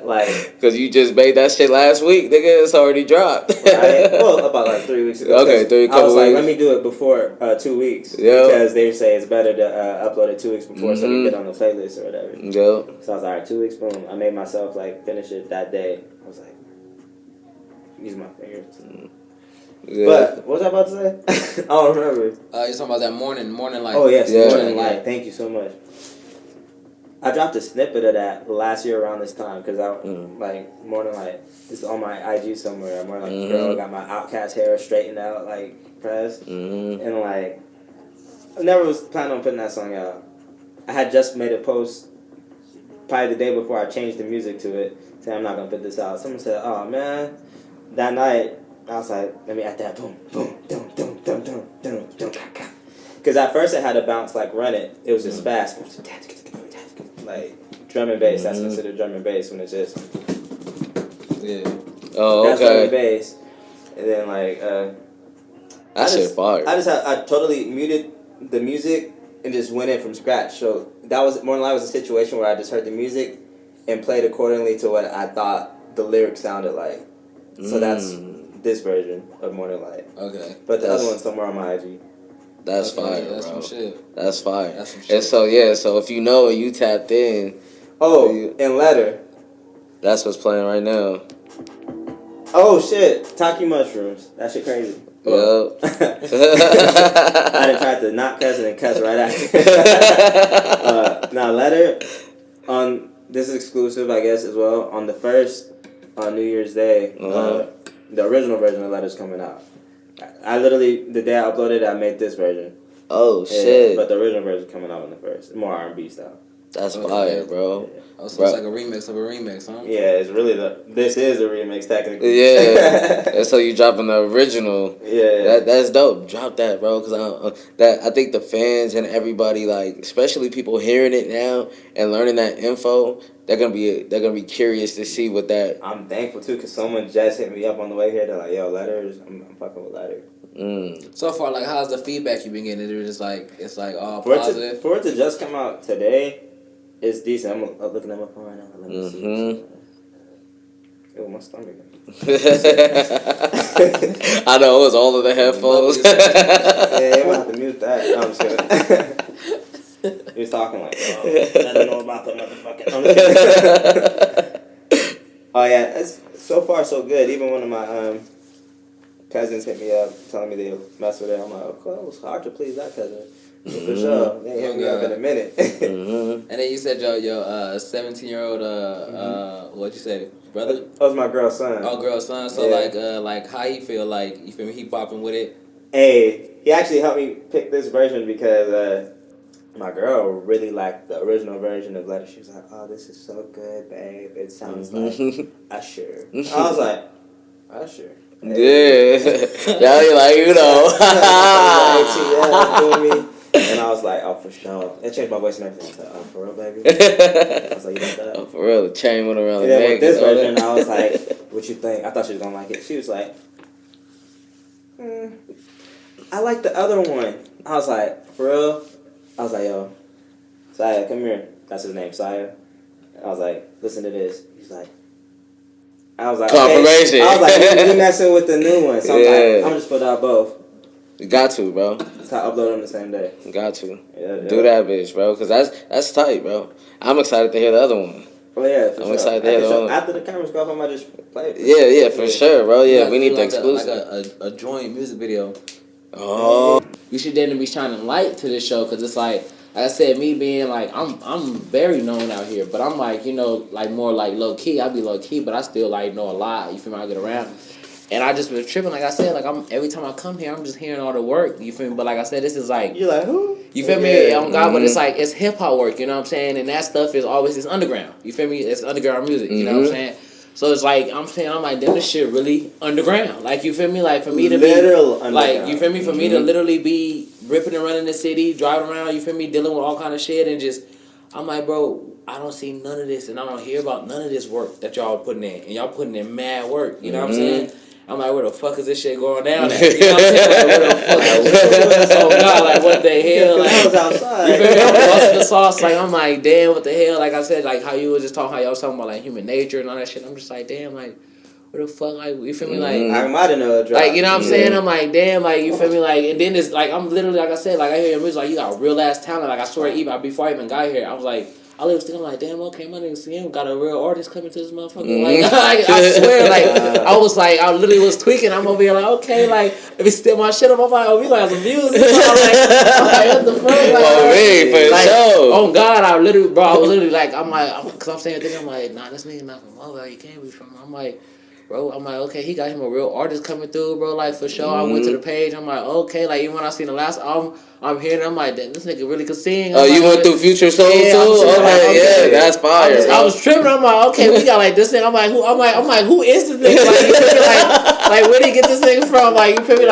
Like, because you just made that shit last week, nigga. It's already dropped. Right? Well, about like 3 weeks ago. Okay, I was like, let me do it before 2 weeks. Yep. Because they say it's better to upload it 2 weeks before so you get on the playlist or whatever. Yep. So I was like, all right, 2 weeks, boom. I made myself like finish it that day. I was like, use my fingers. Yeah. But what was I about to say? I don't remember. You're talking about that morning light. Oh yes, morning light. Thank you so much. I dropped a snippet of that last year around this time because like morning light. It's on my IG somewhere. I'm wearing like a girl, got my Outcast hair straightened out, like pressed, and like I never was planning on putting that song out. I had just made a post probably the day before I changed the music to it, saying I'm not gonna put this out. Someone said, "Oh man," that night. I was like, let me add that boom, boom, dum, dum, dum, dum, dum, dum, because at first it had to bounce like Run It. It was just fast. Like drum and bass. That's considered drum and bass when it's just. Yeah. Oh, that's okay. drum and bass. And then like. That shit fire. I totally muted the music and just went in from scratch. So that was more than likely was a situation where I just heard the music and played accordingly to what I thought the lyrics sounded like. So that's this version of Morning Light. Okay. But the other one's somewhere on my IG. That's fire, that's bro. Some shit. That's fire. That's some shit. And so if you know you tapped in. Oh, and Letter. That's what's playing right now. Oh shit, Taki Mushrooms. That shit crazy. Well. I done tried to not cuss and then cuss right after. Now Letter on this is exclusive, I guess, as well. On the first on New Year's Day, the original version of Letter's coming out. I literally the day I uploaded, I made this version. Oh shit! But the original version's coming out on the first, more R&B style. That's fire, bro. Yeah. Oh, so it's like a remix of a remix, huh? Yeah, it's really this is a remix technically. Yeah, and so you dropping the original. Yeah, that's dope. Drop that, bro, because I think the fans and everybody, like especially people hearing it now and learning that info, they're gonna be curious to see what that. I'm thankful too, cause someone just hit me up on the way here. They're like, "Yo, Letters, I'm fucking with Letter." So far, like, how's the feedback you've been getting? Is it just like it's like all positive? For it to just come out today. It's decent. I'm looking at my phone right now. Let me see. Ew, my stomach. I know, it was all of the headphones. Yeah, I'm going to have to mute that. No, I'm just kidding. He was talking like, I don't know about the motherfucking... Oh, yeah. It's so far, so good. Even one of my cousins hit me up telling me they mess with it. I'm like, oh, it was hard to please that cousin. For sure. They hit me up in a minute. And then you said your 17-year-old what'd you say, brother? That was my girl's son. Oh, girl's son. So like how he feel, like you feel me, he popping with it? Hey, he actually helped me pick this version because my girl really liked the original version of Letter. She was like, "Oh, this is so good, babe. It sounds like Usher." I was like, "Usher." Hey. Yeah. Now you're like, you know. And I was like, oh, for sure. It changed my voice and everything. I was like, oh, for real, baby? I was like, you like that? Oh, for real. The chain went around the neck. neck. With this version, I was like, what you think? I thought she was going to like it. She was like, I like the other one. I was like, for real? I was like, yo, Saya, come here. That's his name, Saya. I was like, listen to this. He's like, I was like, confirmation. Okay. I was like, you messing with the new one. So I'm like, I'm just put out both. You got to, bro. That's how I upload them the same day. Got to. Yeah. Do that, bitch, bro. Because that's tight, bro. I'm excited to hear the other one. Oh, yeah, for I'm sure. excited to hear the other one. After the cameras go off, I might just play it. Yeah, for sure, bro. Yeah, we need the exclusive. Like a joint music video. Oh. You should then be shining light to this show because it's like I said, me being like I'm very known out here, but I'm like, you know, like more like low key. I be low key, but I still like know a lot. You feel me? I get around. And I just been tripping, like I said, like every time I come here, I'm just hearing all the work. You feel me? But like I said, this is like you're like who? You feel me? On God, but it's like it's hip hop work. You know what I'm saying? And that stuff is always it's underground. You feel me? It's underground music. You know what I'm saying? So it's like I'm like, damn, this shit really underground. Like you feel me? Like for me to literal be like you feel me? For me to literally be ripping and running the city, driving around. You feel me? Dealing with all kind of shit and just. I'm like, bro, I don't see none of this, and I don't hear about none of this work that y'all putting in, and y'all putting in mad work. You know what I'm saying? I'm like, where the fuck is this shit going down at? You know what I'm saying? Like, where the fuck? Oh God, like what the hell? Like, I was outside. You feel me? I'm busting the sauce. Like I'm like, damn, what the hell? Like I said, like how you was just talking, how y'all was talking about like human nature and all that shit. I'm just like, damn, like. What the fuck, like, you feel me, like... I might have known a drop. Like, you know what I'm saying? I'm like, damn, like, you feel me, like... And then it's, like, I'm literally, like I said, like, I hear your music, like, you got real-ass talent. Like, I swear, even before I even got here, I was like... I was thinking, like, damn, okay, my nigga CM got a real artist coming to this motherfucker. Like, I swear, like, I was like... I literally was tweaking. I'm over here, like, okay, like... If it's still my shit, I'm like, oh, we gonna have some views. I'm like, what the fuck? Like, oh, God, I literally... Bro, I was literally, like, I'm like... Because I'm saying, I'm like, nah, this nigga not from Mobile. He can't be from... I'm like... Bro, I'm like, okay, he got him a real artist coming through, bro, like, for sure. I went to the page, I'm like, okay, like, even when I seen the last album, I'm hearing, I'm like, damn, this nigga really could sing. Oh, you went through Future Soul, too? Okay, that's fire. I was tripping, I'm like, okay, we got, like, this thing, I'm like, who is this nigga? Like, you feel me, like, where did he get this nigga from? Like, you feel me,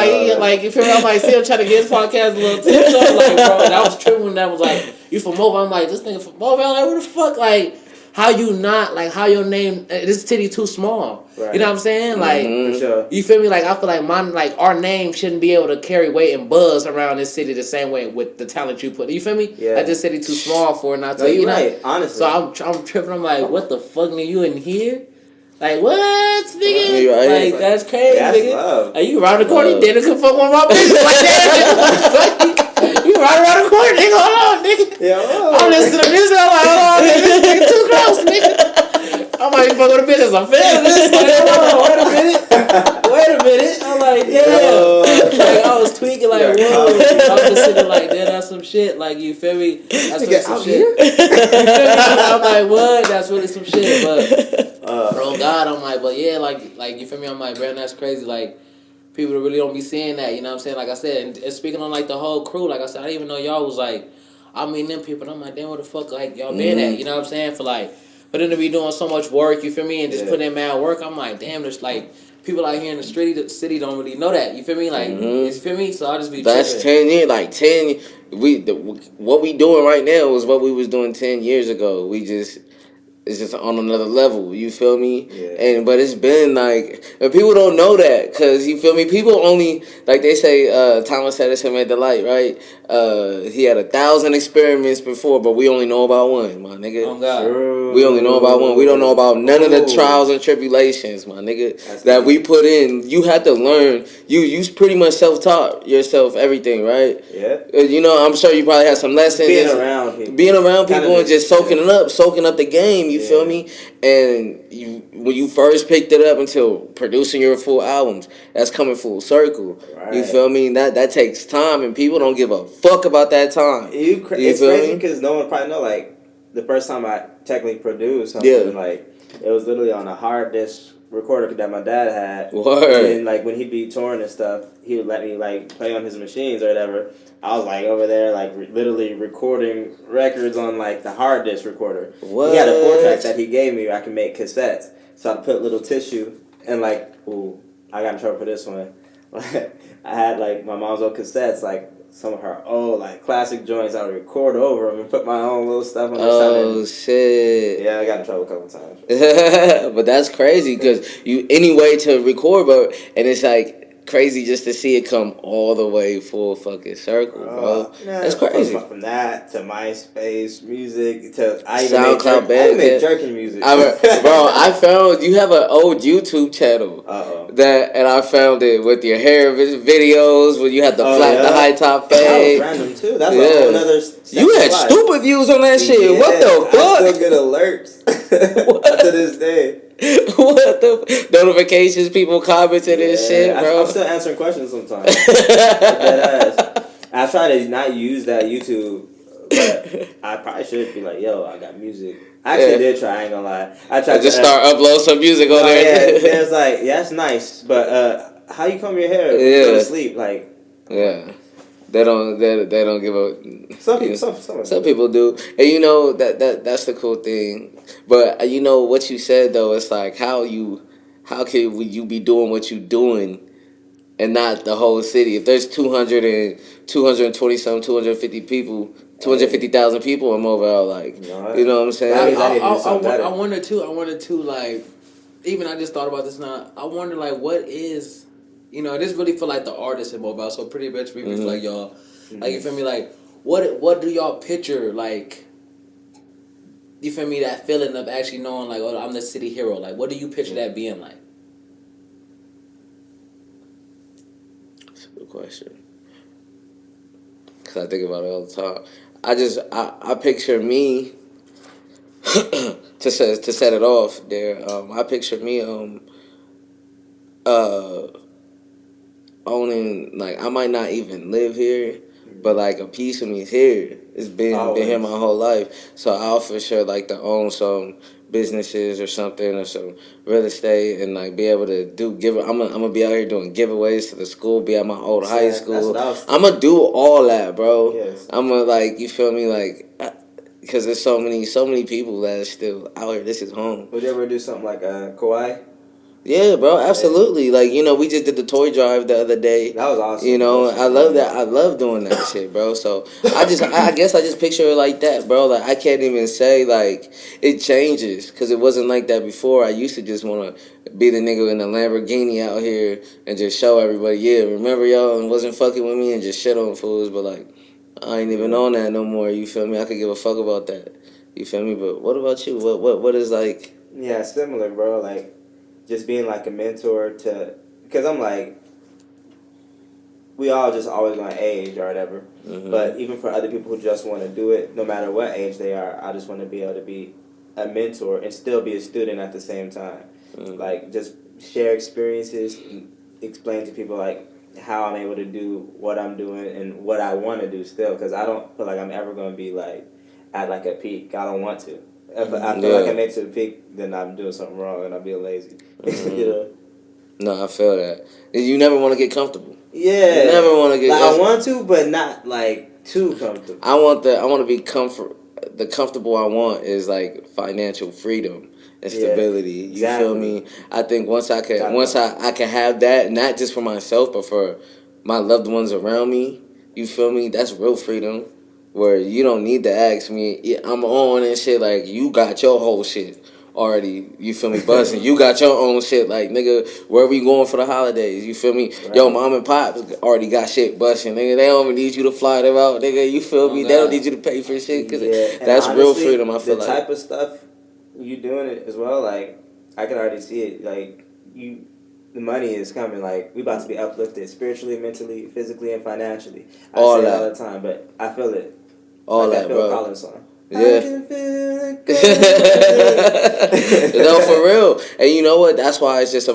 you feel me, I'm like, see him trying to get his podcast a little tip, so, like, bro, and I was tripping when that was like, you from Mobile, I'm like, this nigga from Mobile, like, where the fuck, like, how you not, like, how your name, this titty too small. Right. You know what I'm saying? Like, for sure. You feel me? Like, I feel like our name shouldn't be able to carry weight and buzz around this city the same way with the talent you put. You feel me? Yeah. Like, this city too small for it not to, you're you know? Right, honestly. So I'm tripping. I'm like, what the fuck, nigga? You in here? Like, what, nigga? Right. Like, that's crazy, that's nigga. Love. Are you around the corner? You didn't come fuck one of my bitches like that. You right around the corner, nigga. Hold on, nigga. Yeah, I'm listening to music. I'm like, hold on, nigga. This nigga too close, nigga. I'm like, fuck with the business. I'm feeling this. Like, hold on, wait a minute. I'm like, damn. Like, I was tweaking, like, whoa. I was just sitting like, damn, that's some shit. Like, you feel me? That's really some shit. You feel me? I'm like, what? That's really some shit. But, bro, God, I'm like, but yeah, like, you feel me? I'm like, man, that's crazy. Like, people really don't be seeing that, you know what I'm saying? Like I said, and speaking on, like, the whole crew, like I said, I didn't even know y'all was, like, I mean, them people, and I'm like, damn, where the fuck, like, y'all been at, you know what I'm saying? For them to be doing so much work, you feel me, and just putting in mad work, I'm like, damn, there's, like, people out here in the city don't really know that, you feel me? Like, you feel me? So I just be That's tripping. 10 years, like, 10, what we doing right now is what we was doing 10 years ago. It's just on another level, you feel me? Yeah. But it's been like, and people don't know that, cause you feel me? People only, like they say, Thomas Edison made the light, right? He had 1,000 experiments before, but we only know about one, my nigga. Oh God. We only know about one. We don't know about none of the trials and tribulations, my nigga, that we put in. You had to learn. You pretty much self-taught yourself everything, right? Yeah. You know, I'm sure you probably had some lessons. Being around people and just soaking up the game. You feel me? And when you first picked it up until producing your full albums, that's coming full circle. Right. You feel me? That takes time, and people don't give a fuck about that time. It's crazy because no one probably know, like, the first time I technically produced something, like, it was literally on a hard disk recorder that my dad had. Word. And, like, when he'd be touring and stuff, he would let me, like, play on his machines or whatever. I was, like, over there, like, literally recording records on, like, the hard disk recorder. What? He had a 4-track that he gave me where I could make cassettes. So I put little tissue and, like, ooh, I got in trouble for this one. I had, like, my mom's old cassettes, like, some of her old, like, classic joints. I would record over them and put my own little stuff on the side. Oh, shit. Yeah, I got in trouble a couple times. But that's crazy because any way to record, and it's like crazy just to see it come all the way full fucking circle, bro. That's crazy. From that to MySpace music to SoundCloud I made jerking music. Bro, I found you have an old YouTube channel. And I found it with your hair videos when you had the the high top fade. That was random too. That's a whole other. You had stupid views on that shit. Yeah, what the fuck? I still get alerts to this day. What the notifications, people commenting and shit, bro. I'm still answering questions sometimes. I try to not use that YouTube, but I probably should be like, yo, I got music. I actually did try, I ain't gonna lie. I tried to start upload some music on there. Yeah, there's like, yeah, that's nice, but how you comb your hair? Yeah. Go to sleep, like. Yeah. They don't give a. Some people, some people do, and you know that's the cool thing. But you know what you said though, it's like how can you be doing what you doing, and not the whole city? If there's 220 some 250 people, 250,000 people in Mobile, like you know what I'm saying? I wonder too, like even I just thought about this now. I wonder like what is. You know, this really for like the artists in Mobile. So pretty much we feel like y'all, like you feel me, like what do y'all picture like? You feel me, that feeling of actually knowing like, oh, I'm the city hero. Like, what do you picture that being like? That's a good question. Cause I think about it all the time. I picture me to set it off there. I picture me owning, like, I might not even live here, but like a piece of me is here. It's been here my whole life. So I'll for sure like to own some businesses or something, or some real estate, and like be able to I'm gonna be out here doing giveaways to the school, be at my old high school. I'm gonna do all that, bro. Yes. I'm gonna, like, you feel me, like, because there's so many people that are still out here. This is home. Would you ever do something like Kauai? Yeah, bro, absolutely. Like, you know, we just did the toy drive the other day. That was awesome. You know, I love that. I love doing that shit, bro. So I guess I just picture it like that, bro. Like, I can't even say, like, it changes, because it wasn't like that before. I used to just want to be the nigga in a Lamborghini out here and just show everybody, yeah, remember y'all, and wasn't fucking with me and just shit on fools. But like, I ain't even on that no more. You feel me? I could give a fuck about that. You feel me? But what about you? What is like? Yeah, similar, bro. Like, just being like a mentor to, because I'm like, we all just always want to age or whatever. Mm-hmm. But even for other people who just want to do it, no matter what age they are, I just want to be able to be a mentor and still be a student at the same time. Mm-hmm. Like, just share experiences and explain to people like how I'm able to do what I'm doing and what I want to do still. Because I don't feel like I'm ever going to be like at like a peak. I don't want to. If I feel like I make it to the peak, then I'm doing something wrong and I'm being lazy. Mm-hmm. You know? No, I feel that. You never want to get comfortable. Yeah. You never want to get. Like, I want to, but not like too comfortable. I want to be comfort. The comfortable I want is like financial freedom and stability. You exactly. feel me? I think once I can have that, not just for myself, but for my loved ones around me. You feel me? That's real freedom. Where you don't need to ask me, yeah, I'm on and shit, like, you got your whole shit already, you feel me, buzzing. You got your own shit, like, nigga, where we going for the holidays, you feel me? Right. Yo, mom and pop already got shit busting, nigga. They don't even need you to fly them out, nigga, you feel me? They don't need you to pay for shit, because that's honestly, real freedom, I feel like. The type of stuff you doing it as well, like, I can already see it, like, the money is coming. Like, we about to be uplifted spiritually, mentally, physically, and financially. I say it all the time, but I feel it. All like that, bro. Collins song. Yeah. I can feel it. No, for real. And you know what? That's why it's just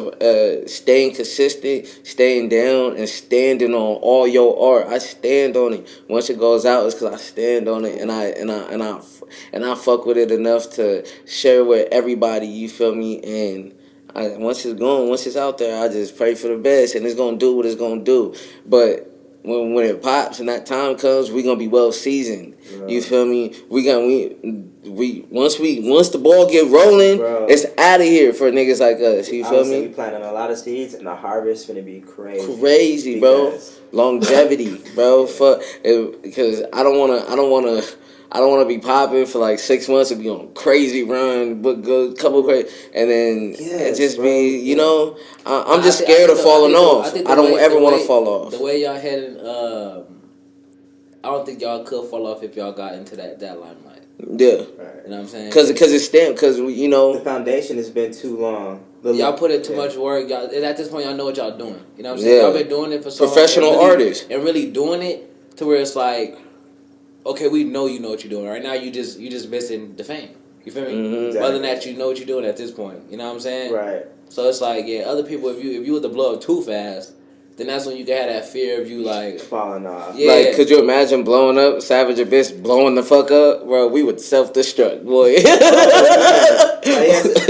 staying consistent, staying down, and standing on all your art. I stand on it. Once it goes out, it's because I stand on it, and I fuck with it enough to share with everybody. You feel me? And once it's out there, I just pray for the best, and it's gonna do what it's gonna do. But when it pops and that time comes, we gonna be well seasoned. Bro. You feel me? We once the ball get rolling, bro, it's out of here for niggas like us. You feel me? We planting a lot of seeds, and the harvest gonna be crazy. Crazy, bro. Longevity, bro. Because I don't wanna be popping for like 6 months and be on a crazy run, but go couple crazy, and then it just be, you know, I'm just scared of falling off. I don't ever want to fall off. The way y'all headed, I don't think y'all could fall off if y'all got into that limelight. Yeah. Right. You know what I'm saying? Because it's stamped, because, you know. The foundation has been too long. Y'all put in too much work, y'all, and at this point y'all know what y'all doing. You know what I'm saying? Y'all been doing it for so long. Professional artists. And really doing it to where it's like, okay, we know you know what you're doing. Right now you just missing the fame. You feel me? Exactly. Other than that, you know what you're doing at this point. You know what I'm saying? Right. So it's like, yeah, other people, if you were to blow up too fast, then that's when you can have that fear of you like falling off. Yeah. Like, could you imagine blowing up, Savage Abyss blowing the fuck up? Bro, we would self-destruct, boy.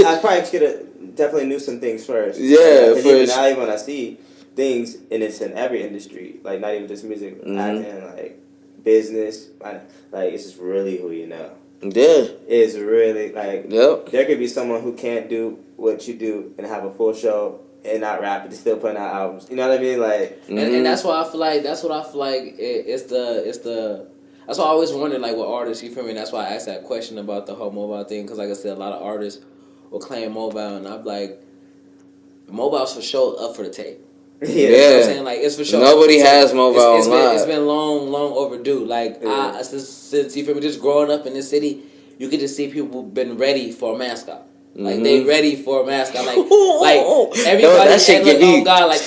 I probably could have definitely knew some things first. Yeah, even now, when I see things, and it's in every industry, like not even just music, acting, like business, like it's just really who you know. Yeah. It's really like yep. There could be someone who can't do what you do and have a full show and not rap, but still putting out albums. You know what I mean? Like, and that's why I feel like it's the. That's why I always wondered like what artists, you feel me? That's why I asked that question about the whole mobile thing, because like I said, a lot of artists will claim mobile, and I'm like, mobile's for sure up for the tape. Yeah. You know what I'm saying? Like, it's for sure. Nobody has mobile it's been long overdue. Like, since you feel me, just growing up in this city, you could just see people been ready for a mascot. Like, they ready for a mascot. Like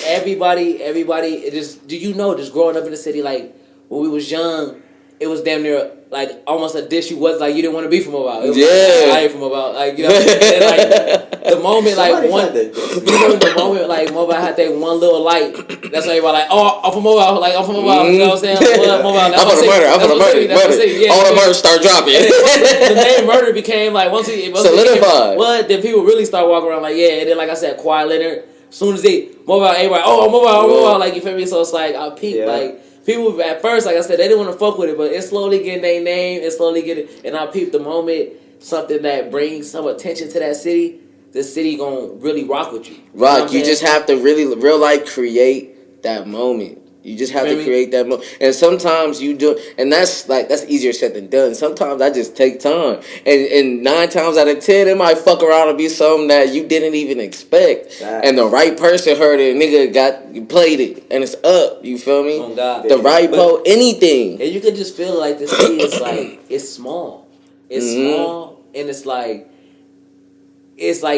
everybody, everybody, it just, do you know, just growing up in the city, like, when we was young, it was damn near like almost a dish you was like you didn't want to be from about. It was like, I ain't from about, like, you know. And like the moment like the moment like mobile had that one little light. That's why everybody like, oh, I'm from mobile, like I'm from mobile. You know what I'm saying? Like, mobile. I'm from the murder. Yeah, all the murder start dropping. The name murder became like once solidified. Then people really start walking around like, yeah. And then like I said, Kawhi Leonard. As soon as they mobile, everybody, mobile, like, you feel me? So it's like I peeped like. People at first, like I said, they didn't want to fuck with it, but it's slowly getting their name. It's slowly getting, and I peep the moment something that brings some attention to that city. The city gonna really rock with you. Right, you just have to really real life create that moment. You just have to create that moment, and sometimes you do, and that's easier said than done. Sometimes that just take time, and 9 times out of 10, it might fuck around and be something that you didn't even expect, and the right person heard it, nigga played it, and it's up. You feel me? Oh God, the right anything, and you can just feel like the city is like it's small, small, and it's like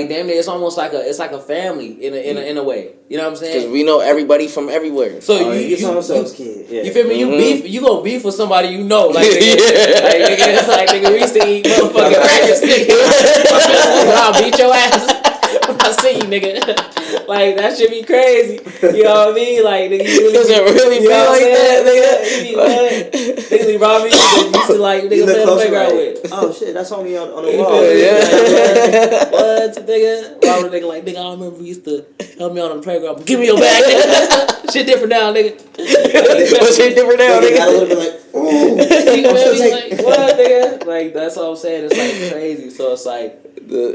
damn near, it's almost like a family in a way. You know what I'm saying? Because we know everybody from everywhere. So you feel me? You go beef with somebody you know, like nigga, we used to eat motherfucking crackers. I'll beat your ass. I see you, nigga. Like, that shit be crazy. You know what I mean? Like, nigga, you really feel like that, nigga? Niggas be robbing you. Used to like nigga play the playground with. Oh shit, that's homie on the wall. What, nigga? Robbing a nigga like, nigga, I remember we used to help me out on the playground. But give me your bag. Shit different now, nigga. What shit different now, nigga? Got a little bit like, ooh. Like, what, nigga? Like, that's all I'm saying. It's like crazy. So it's like,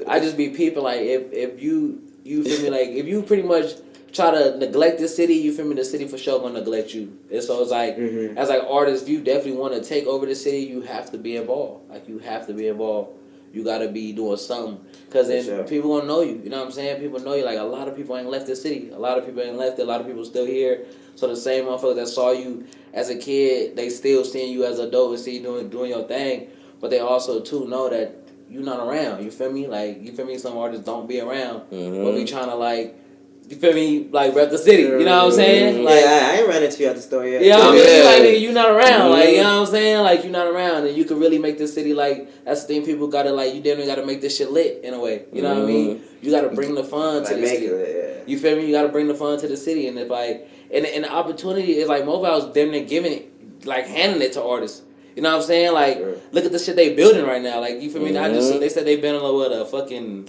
I just be peeping like if you feel me, like if you pretty much try to neglect the city, you feel me, the city for sure gonna neglect you. And so it's like as like artists, if you definitely want to take over the city, you have to be involved. Like you have to be involved. You gotta be doing something, because then people gonna know you. You know what I'm saying? People know you. Like a lot of people ain't left the city. A lot of people ain't left it. A lot of people still here. So the same motherfuckers that saw you as a kid, they still seeing you as an adult and see you doing your thing. But they also too know that you're not around. You feel me? Like, you feel me? Some artists don't be around, but we trying to like, you feel me? Like rep the city. You know what I'm saying? Like, I ain't running to you at the store yet. You know what I mean? Like, nigga, you not around. Like, you know what I'm saying? Like, you not around, and you can really make this city like. That's the thing. People gotta like. You definitely gotta make this shit lit in a way. You know what I mean? You gotta bring the fun to the city. You feel me? You gotta bring the fun to the city, and if like, and the opportunity is like mobile's damn near giving it, like handing it to artists. You know what I'm saying? Like, look at the shit they building right now. Like, you feel me? Not just, they said they been on a fucking,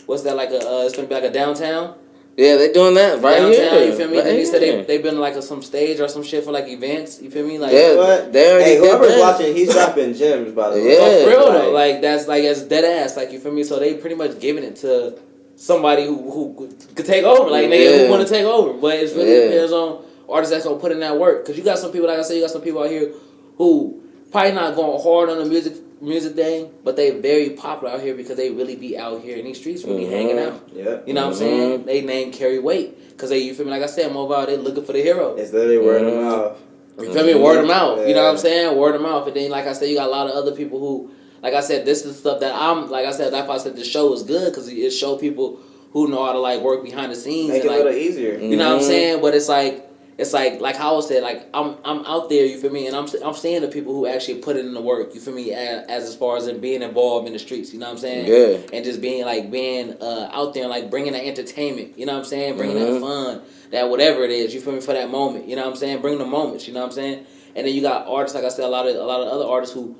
what's that, like it's gonna be like a downtown? Yeah, they doing that right downtown, here. You feel me? Then they said they been like some stage or some shit for like events. You feel me? Like, hey, whoever's watching, he's dropping gems, by the way. Yeah, for real though. Like, that's dead ass. Like, you feel me? So they pretty much giving it to somebody who could take over. Like, nigga, who want to take over. But it's really depends on artists that's gonna put in that work. Because you got some people, like I said, you got some people out here who probably not going hard on the music thing, but they very popular out here because they really be out here in these streets, really hanging out. Yeah. You know what I'm saying? They name carry weight because you feel me? Like I said, mobile, they looking for the hero. It's literally word of mouth. You feel me? Word of mouth. You know what I'm saying? Word of mouth. And then, like I said, you got a lot of other people who, like I said, this is stuff that that's why I said the show is good, because it show people who know how to like work behind the scenes. Make it a little easier. You know what I'm saying? But it's like, it's like how I said, like I'm out there, you feel me, and I'm seeing the people who actually put it in the work, you feel me, as far as in being involved in the streets, you know what I'm saying? Yeah. And just being out there and like bringing that entertainment, you know what I'm saying, bringing that fun, that whatever it is, you feel me, for that moment, you know what I'm saying, bring the moments, you know what I'm saying, and then you got artists, like I said, a lot of other artists who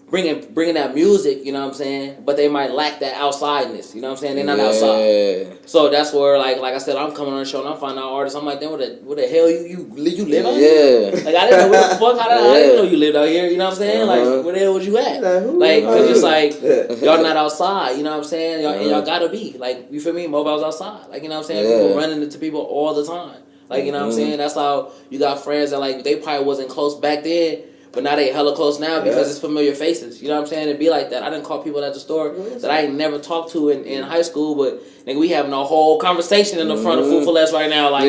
bringing that music, you know what I'm saying, but they might lack that outsideness, you know what I'm saying, they're not outside. So that's where, like I said, I'm coming on the show and I'm finding out artists, I'm like, damn, what the hell you live out here? Like, I didn't know where the fuck, I didn't know you lived out here, you know what I'm saying, like, where the hell was you at? Like, cause it's like, y'all not outside, you know what I'm saying, y'all gotta be, like, you feel me, Mobile's outside, like, you know what I'm saying, people running into people all the time, like, you know what I'm saying, that's how you got friends that, like, they probably wasn't close back then, but now they hella close now because it's familiar faces. You know what I'm saying? It'd be like that. I didn't call people at the store that I ain't never talked to in high school, but nigga, we having a whole conversation in the front of Food for Less right now. Like,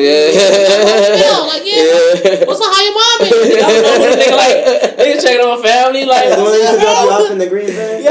what's up? How your mom is? I don't know, nigga, like, nigga checking on my family, like, the one you drop you off in the green van.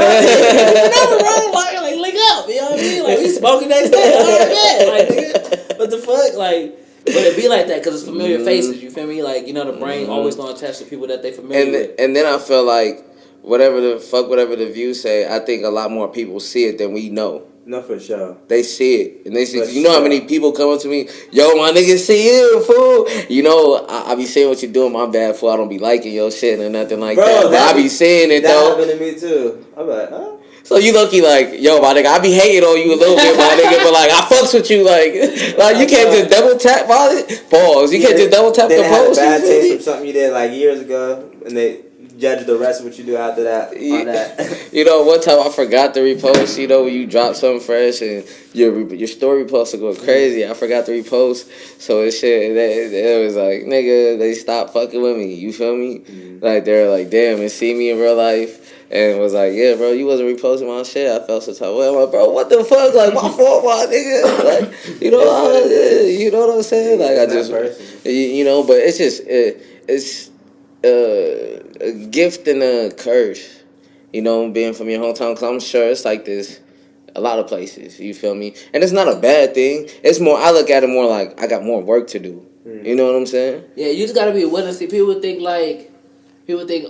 Like, link up. You know what I mean? Like, we smoking next day. All right, like, nigga, what the fuck? Like. But it be like that because it's familiar faces, you feel me? Like, you know, the brain always gonna attach to people that they familiar with. And then I feel like whatever the views say, I think a lot more people see it than we know. No, for sure. They see it. And they see, you know how many people come up to me, yo, my nigga see you, fool. You know, I be saying what you doing, my bad, fool. I don't be liking your shit or nothing like that. But I be saying it, though. That happened to me, too. I'm like, huh? So you lucky, like, yo, my nigga, I be hating on you a little bit, my nigga, but like I fucks with you, like you can't just double tap pause. You can't just double tap the post. Bad taste from something you did like years ago, and they judge the rest of what you do after that. On that. You know, one time I forgot to repost. You know, when you drop something fresh and your story posts are going crazy. I forgot to repost, so it shit. It was like, nigga, they stopped fucking with me. You feel me? Mm-hmm. Like they're like, damn, and see me in real life. And was like, yeah, bro, you wasn't reposting my shit. I felt some type of way. I'm like, bro, what the fuck? Like, my fault, my nigga. Like, you know what I'm saying? Like, I just, you know, but it's just, it's a gift and a curse, you know, being from your hometown. Because I'm sure it's like this a lot of places, you feel me? And it's not a bad thing. It's more, I look at it more like I got more work to do. Mm. You know what I'm saying? Yeah, you just got to be willing to see. People think,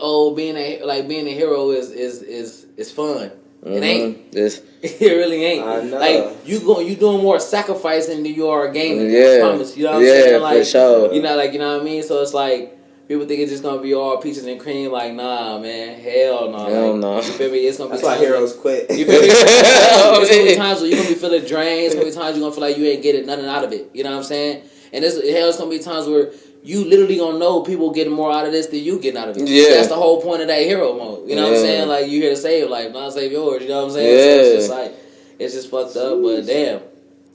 oh, being a hero is fun. Mm-hmm. It ain't. It really ain't. I know. Like you doing more sacrificing than you are gaming. Yeah. I promise. You know what I'm saying? Like, for sure. You know, like, you know what I mean? So it's like people think it's just gonna be all peaches and cream. Like, nah, man, hell no. Hell no. You feel me? It's gonna be. That's why heroes quit. You feel me? It's gonna be times where you're gonna be feeling drained. It's gonna be times you're gonna feel like you ain't getting nothing out of it. You know what I'm saying? And it's gonna be times where you literally gonna know people getting more out of this than you getting out of it. Yeah. So that's the whole point of that hero mode. You know what I'm saying? Like, you here to save life, not save yours. You know what I'm saying? Yeah. So it's just like, it's just fucked up, but damn.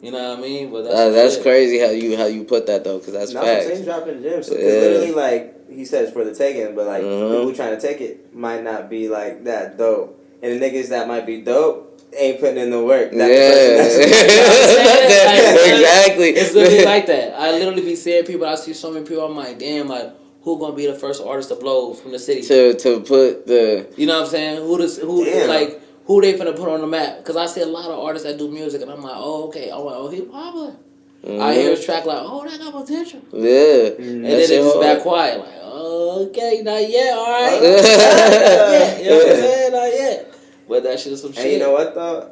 You know what I mean? But that's crazy how you put that, though, because that's facts. I'm saying dropping in the gym. So, cause literally, like, he said it's for the taking, but, like, people trying to take it might not be, like, that dope. And the niggas that might be dope ain't putting in the work. Exactly. It's literally like that. I literally be seeing people. I see so many people. I'm like, damn, like, who gonna be the first artist to blow from the city? To put the. You know what I'm saying? Who they finna put on the map? Because I see a lot of artists that do music, and I'm like, oh, okay. He popular. I hear his track like, oh, that got potential. Yeah. And then it just back quiet, like, oh, okay, not yet, all right. You know what I'm saying? Not yet. But that shit is some shit. And you know what, though?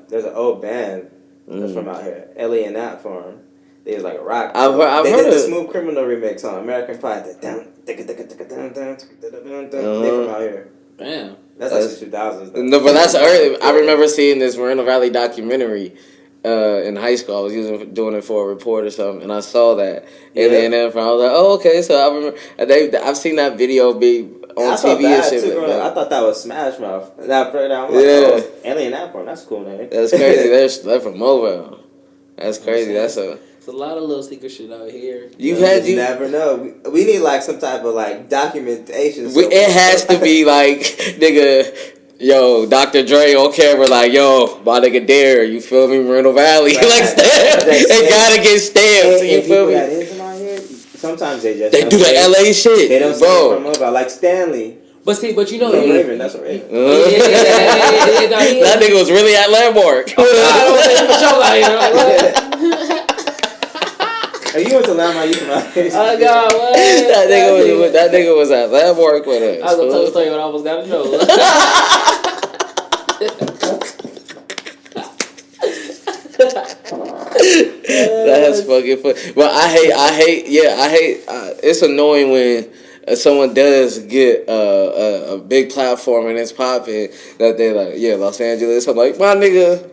There's an old band that's from out here. Ellie and Nat Farm. They was like a rock. I've they heard did the Smooth Criminal remix on American Pie. They from out here. Damn. That's like the 2000s. Though. No, but that's early. I remember seeing this Moreno Valley documentary in high school. I was doing it for a report or something, and I saw that. And then I was like, oh, okay. So I remember I've seen that video be on TV and shit. Too, I thought that was Smash Mouth. I'm like, oh, Alien Apple. That's cool, man. That's crazy. They're from Mobile. That's crazy. It's a lot of little secret shit out here. You never know. We need like some type of like documentation. It has to be like, nigga. Yo, Dr. Dre on camera, like, yo, my nigga Dare, you feel me? Moreno Valley, right. Like, stamped. It gotta get stamped. You feel me? That is out here, sometimes they just do the LA shit. They don't say from Mobile, like Stanley. But you know, Raven, that's a Raven. That nigga was really at Landmark. I don't say for sure out here. You went to not my youth. Oh God, what? That nigga was at lab work with us. I was gonna tell the story when I almost got in trouble. That's fucking fun. But I hate. It's annoying when someone does get a big platform and it's popping that they're like, yeah, Los Angeles. I'm like, my nigga.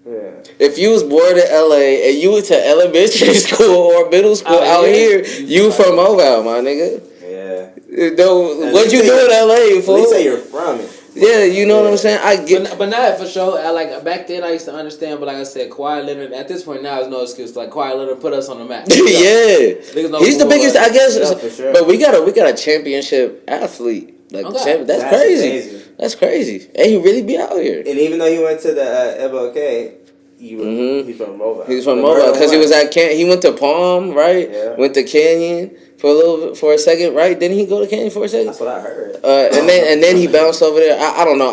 Yeah. If you was born in LA and you went to elementary school or middle school out here, you from Mobile, my nigga. Yeah. No, what you do in LA, fool? At least say you're from it. Yeah, you know what I'm saying? I get, but not for sure. Like back then, I used to understand, but like I said, Kawhi Leonard. At this point, now there's no excuse. Like Kawhi Leonard put us on the map. Yeah, he's the biggest, I guess. Yeah, for sure. But we got a championship athlete. Like that's crazy. Amazing. That's crazy. And he really be out here. And even though he went to the MLK, he's from Mobile. He's from Mobile because he was at he went to Palm, right? Yeah. Went to Canyon. For a second, right? Didn't he go to Canyon for a second? That's what I heard. And then he bounced over there. I don't know.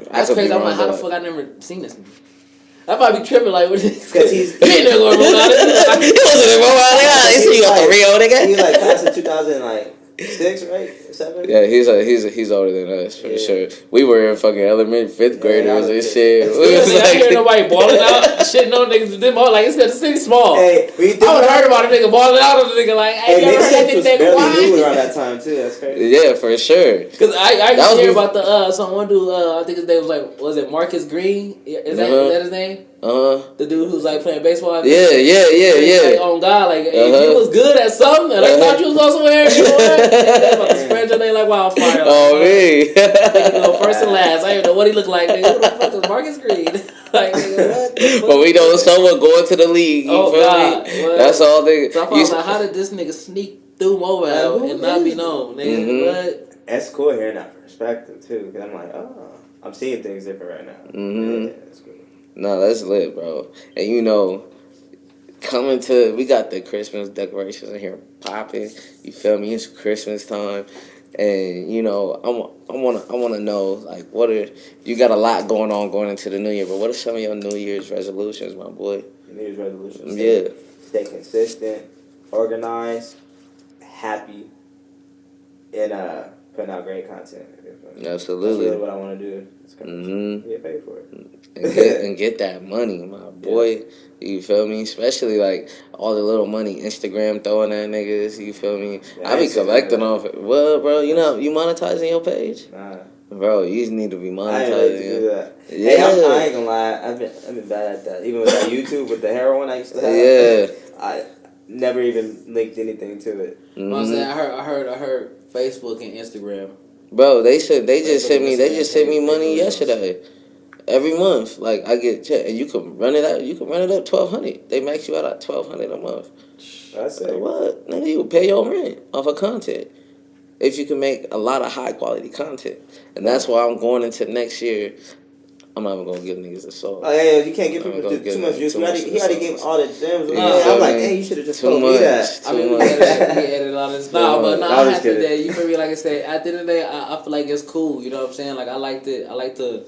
That's crazy. I'm like, how the fuck I never seen this? I probably be tripping like because he's he ain't never going to Rhode Island. He wasn't in Rhode Island. You got the Rio, nigga. He was like class of 2006, right? 7? Yeah, he's older than us for sure. We were in fucking elementary, 5th graders and shit. We was I hear nobody balling out. Shit, no niggas them all like the city's small. Hey, I would have heard about a nigga balling out on the nigga like, hey, you ever heard this nigga barely around that time too. That's crazy. Yeah, for sure. Because I used to hear about one dude. I think his name was it Marcus Green? Is that his name? The dude who's like playing baseball. Yeah. Like, on God, like if you was good at something, and I thought you was going somewhere, you know what? About to spread your name like wildfire. Oh me. Go first and last. I don't even know what he looked like. Nigga, who the fuck is Marcus Green? Like, nigga, what? But we know someone going to the league. You feel God, me? That's all they. So I thought like, how did this nigga sneak through Mobile and not be known? Nigga, what? That's cool hearing that perspective too. Because I'm like, I'm seeing things different right now. Yeah, that's cool. No, that's lit, bro. And you know, we got the Christmas decorations in here popping. You feel me? It's Christmas time, and you know, I wanna know like you got a lot going into the new year, but what are some of your New Year's resolutions, my boy? New Year's resolutions. Stay consistent, organized, happy, and putting out great content. Absolutely. That's really what I want to do. Get paid for it. and get that money, my boy. You feel me? Especially like all the little money Instagram throwing at niggas. You feel me? Yeah, I be collecting off it. Well, bro, you monetizing your page? Nah. Bro, you need to be monetizing. I ain't ready to do that. Yeah. Hey, I ain't gonna lie. I've been bad at that. Even with that YouTube with the heroin I used to have. Yeah. I never even linked anything to it. Mm-hmm. I'm saying I heard Facebook and Instagram. Bro, they just sent me money yesterday. Every month, like I get check, and you can run it out. You can run it up $1,200. They max you out at $1,200 a month. That's like, what? Nigga, you pay your rent off of content if you can make a lot of high quality content, and that's why I'm going into next year. I'm not even gonna give niggas a soul. Oh yeah, you can't give people too much juice. He already gave all the gems. I'm like, hey, you should have just told me that. I mean, we edited all this. I have to that. You feel me? Like I said, at the end of the day, I feel like it's cool. You know what I'm saying? Like I like to.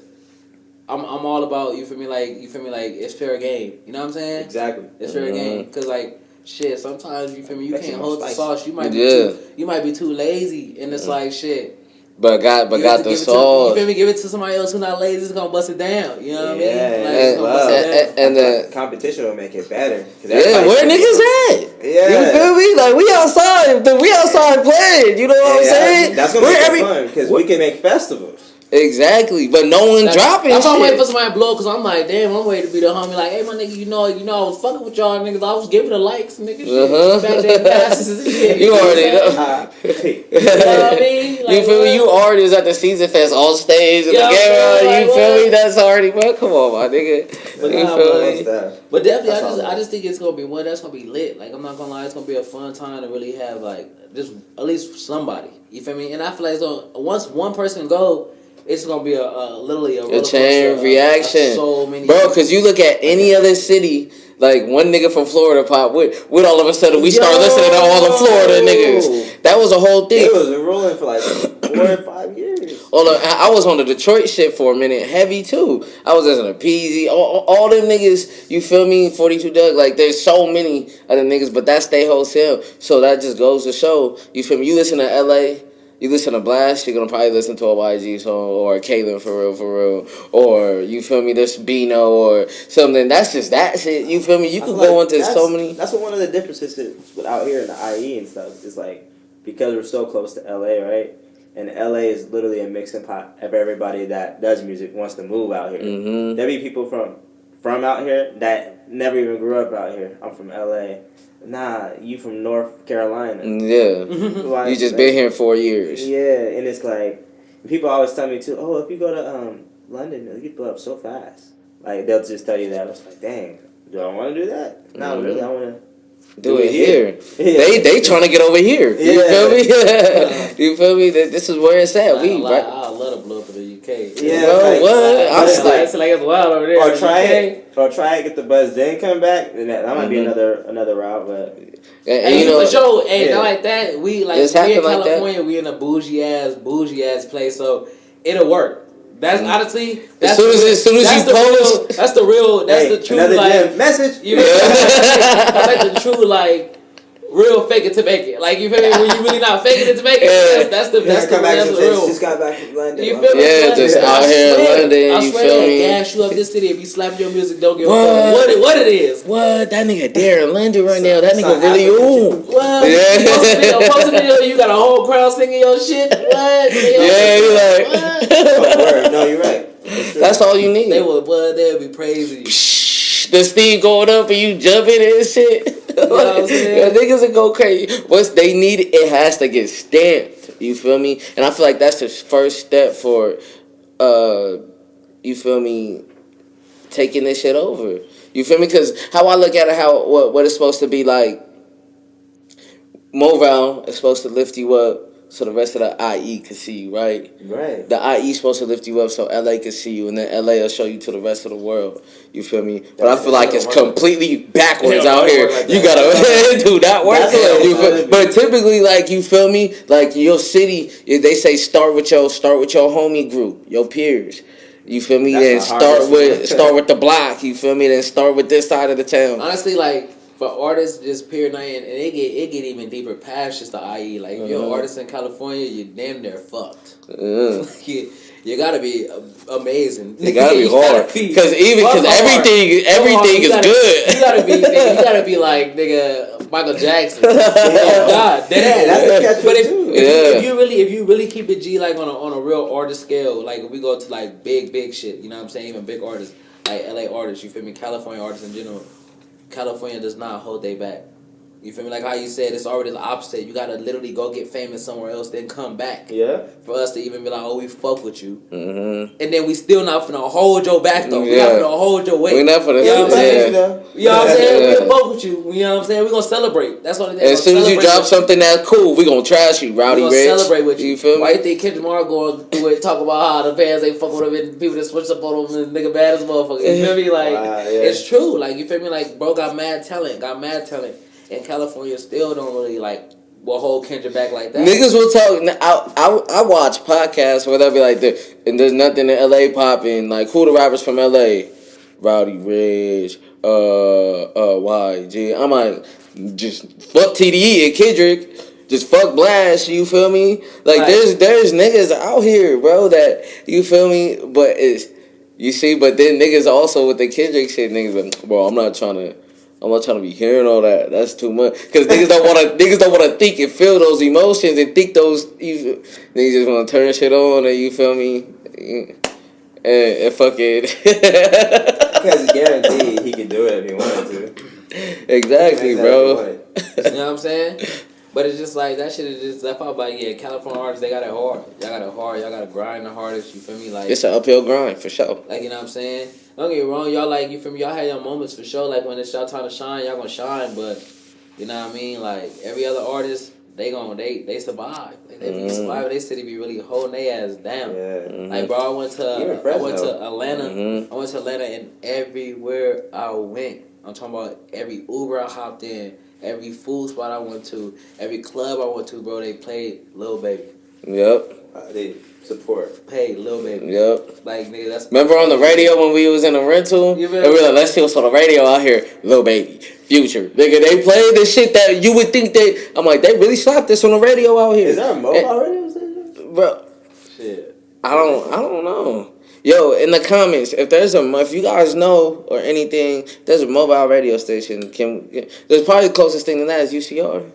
I'm all about, you feel me? Like it's fair game. You know what I'm saying? Exactly. It's fair game because like. Shit, sometimes you feel me. You can't hold the sauce. You might be too lazy, and it's like shit. But got the sauce. You feel me? Give it to somebody else who's not lazy. It's gonna bust it down. You know what I mean? And the competition will make it better. Yeah, where niggas at? Yeah, you feel me? Like we outside playing. You know what I'm saying? That's gonna make it fun because we can make festivals. Exactly, but no one dropping shit. I'm waiting for somebody to blow because I'm like, damn, I'm waiting to be the homie. Like, hey, my nigga, you know, I was fucking with y'all niggas. I was giving the likes, nigga. Shit. Passes and shit. You already know. You know what I mean? Like, you feel me? You already was at the season fest on stage and the camera. You feel me? That's already. Well, come on, my nigga. But definitely, I just think it's gonna be one that's gonna be lit. Like, I'm not gonna lie, it's gonna be a fun time to really have like just at least somebody. You feel me? And I feel like once one person go. It's gonna be literally a chain reaction, so many bro. Because you look at any other city, like one nigga from Florida pop with all of a sudden we start listening to all the Florida niggas. That was a whole thing. It was rolling for like 4 or 5 years. I was on the Detroit shit for a minute, heavy too. I was listening to PZ, all them niggas. You feel me? 42 Doug. Like there's so many other niggas, but that's they whole him. So that just goes to show. You feel me? You listen to LA. You listen to Blast, you're gonna probably listen to a YG song or a Kalen for real, or you feel me, this Bino or something. That's just that shit. You feel me? You can go into so many. That's what one of the differences is with out here in the IE and stuff is like because we're so close to LA, right? And LA is literally a mixing pot of everybody that does music wants to move out here. Mm-hmm. There be people from out here that never even grew up out here. I'm from LA. Nah, you from North Carolina. Yeah. You just been here 4 years. Yeah, and it's like, people always tell me too, oh, if you go to London, you get blow up so fast. Like, they'll just tell you that. I was like, dang, do I want to do that? No, really, I want to do it here. Yeah. They trying to get over here. You feel me? You feel me? This is where it's at. I love to blow up in the UK. Yeah. Bro, what? I'm like it's wild over there. Or try it, get the buzz, then come back. And that might be another route, but. And you know, for sure, not like that. We in California. We in a bougie ass place, so it'll work. That's honestly. That's as soon as you post, that's the true like message. You know, that's like the true like. Real fake it to make it. Like, you feel me? When you really not faking it to make it, that's the real. Just got back from London. You feel me? Yeah, just out here in London. I swear they gas you up this city if you slap your music, don't give a fuck what it is. What? That nigga there in London right now. That nigga really What? Yeah. Post a video, you got a whole crowd singing your shit. What? Yeah, you like. Word. No, you're right. That's all you need. They'll be praising you. The steam going up and you jumping and shit. You know what I'm saying? Niggas will go crazy. Once they need it, it has to get stamped. You feel me? And I feel like that's the first step for, you feel me, taking this shit over. You feel me? Because how I look at it, what it's supposed to be like, Moval is supposed to lift you up so the rest of the IE can see you, right? Right. The IE is supposed to lift you up so LA can see you, and then LA will show you to the rest of the world. You feel me? But I feel like it's completely backwards out here. Like you gotta do that work. But typically, like, you feel me? Like your city, they say start with your homie group, your peers. You feel me? Then start with the block. You feel me? Then start with this side of the town. Honestly, like. For artists, just period night, and it get even deeper past just the IE. Like, if you're an artist in California, you're damn near fucked. You gotta be amazing. You gotta be hard. Because everything is good. You gotta be like, nigga, Michael Jackson. God, that's but if you really keep it G, like on a real artist scale, like if we go to like big shit, you know what I'm saying? Even big artists, like LA artists, you feel me? California artists in general. California does not hold they back. You feel me? Like how you said, it's already the opposite. You gotta literally go get famous somewhere else, then come back. Yeah. For us to even be like, oh, we fuck with you. Mm-hmm. And then we still not finna hold your back though. We not finna hold your weight. We not finna. You know what I'm saying? You know what I'm saying? We fuck with you. You know what I'm saying? We gonna celebrate. That's what it is. As soon as you drop something that's cool, we gonna trash you, Rowdy Rich. We gonna celebrate with you. You feel me? Why you think Kendrick Lamar going through it, talk about how the fans ain't fuck with him and people that switch up on him and nigga bad as motherfucker. You feel me? Like, it's true. Like, you feel me? Like, bro got mad talent. And California still don't really will hold Kendrick back like that. Niggas will talk. I watch podcasts where they'll be like, and there's nothing in LA popping. Like, who the rappers from LA? Rowdy Rich, YG. I'm like, just fuck TDE and Kendrick. Just fuck Blast. You feel me? Like, right. there's niggas out here, bro. That you feel me? But you see. But then niggas also with the Kendrick shit. Niggas like, bro, I'm not trying to be hearing all that. That's too much. Because niggas don't want to think and feel those emotions and think those. Niggas just want to turn shit on and you feel me, and fucking. Because it's guaranteed he could do it if he wanted to. Exactly, bro. You know what I'm saying? But it's just like that shit is just that part. Like, California artists, they got it hard. Y'all got it hard. Y'all got to grind the hardest. You feel me? Like, it's an uphill grind for sure. Like, you know what I'm saying? Don't get me wrong, y'all you feel me? Y'all had your moments for sure. Like, when it's y'all time to shine, y'all gonna shine. But you know what I mean? Like, every other artist, they survive. Like, they be surviving. They city be really holding their ass down. Yeah. Mm-hmm. Like, bro, I went to Atlanta. Mm-hmm. I went to Atlanta, and everywhere I went, I'm talking about every Uber I hopped in, every food spot I went to, every club I went to, bro, they played Lil Baby. Yep. They support. Pay Lil Baby. Yep. Like, nigga, that's... Remember on the radio when we was in a rental? And we were like, let's see what's on the radio out here. Lil Baby, Future. Nigga, they play the shit that you would think they... I'm like, they really slapped this on the radio out here. Is there a mobile radio station? Bro. Shit. I don't know. Yo, in the comments, if you guys know or anything, there's a mobile radio station. There's probably the closest thing to that is UCR.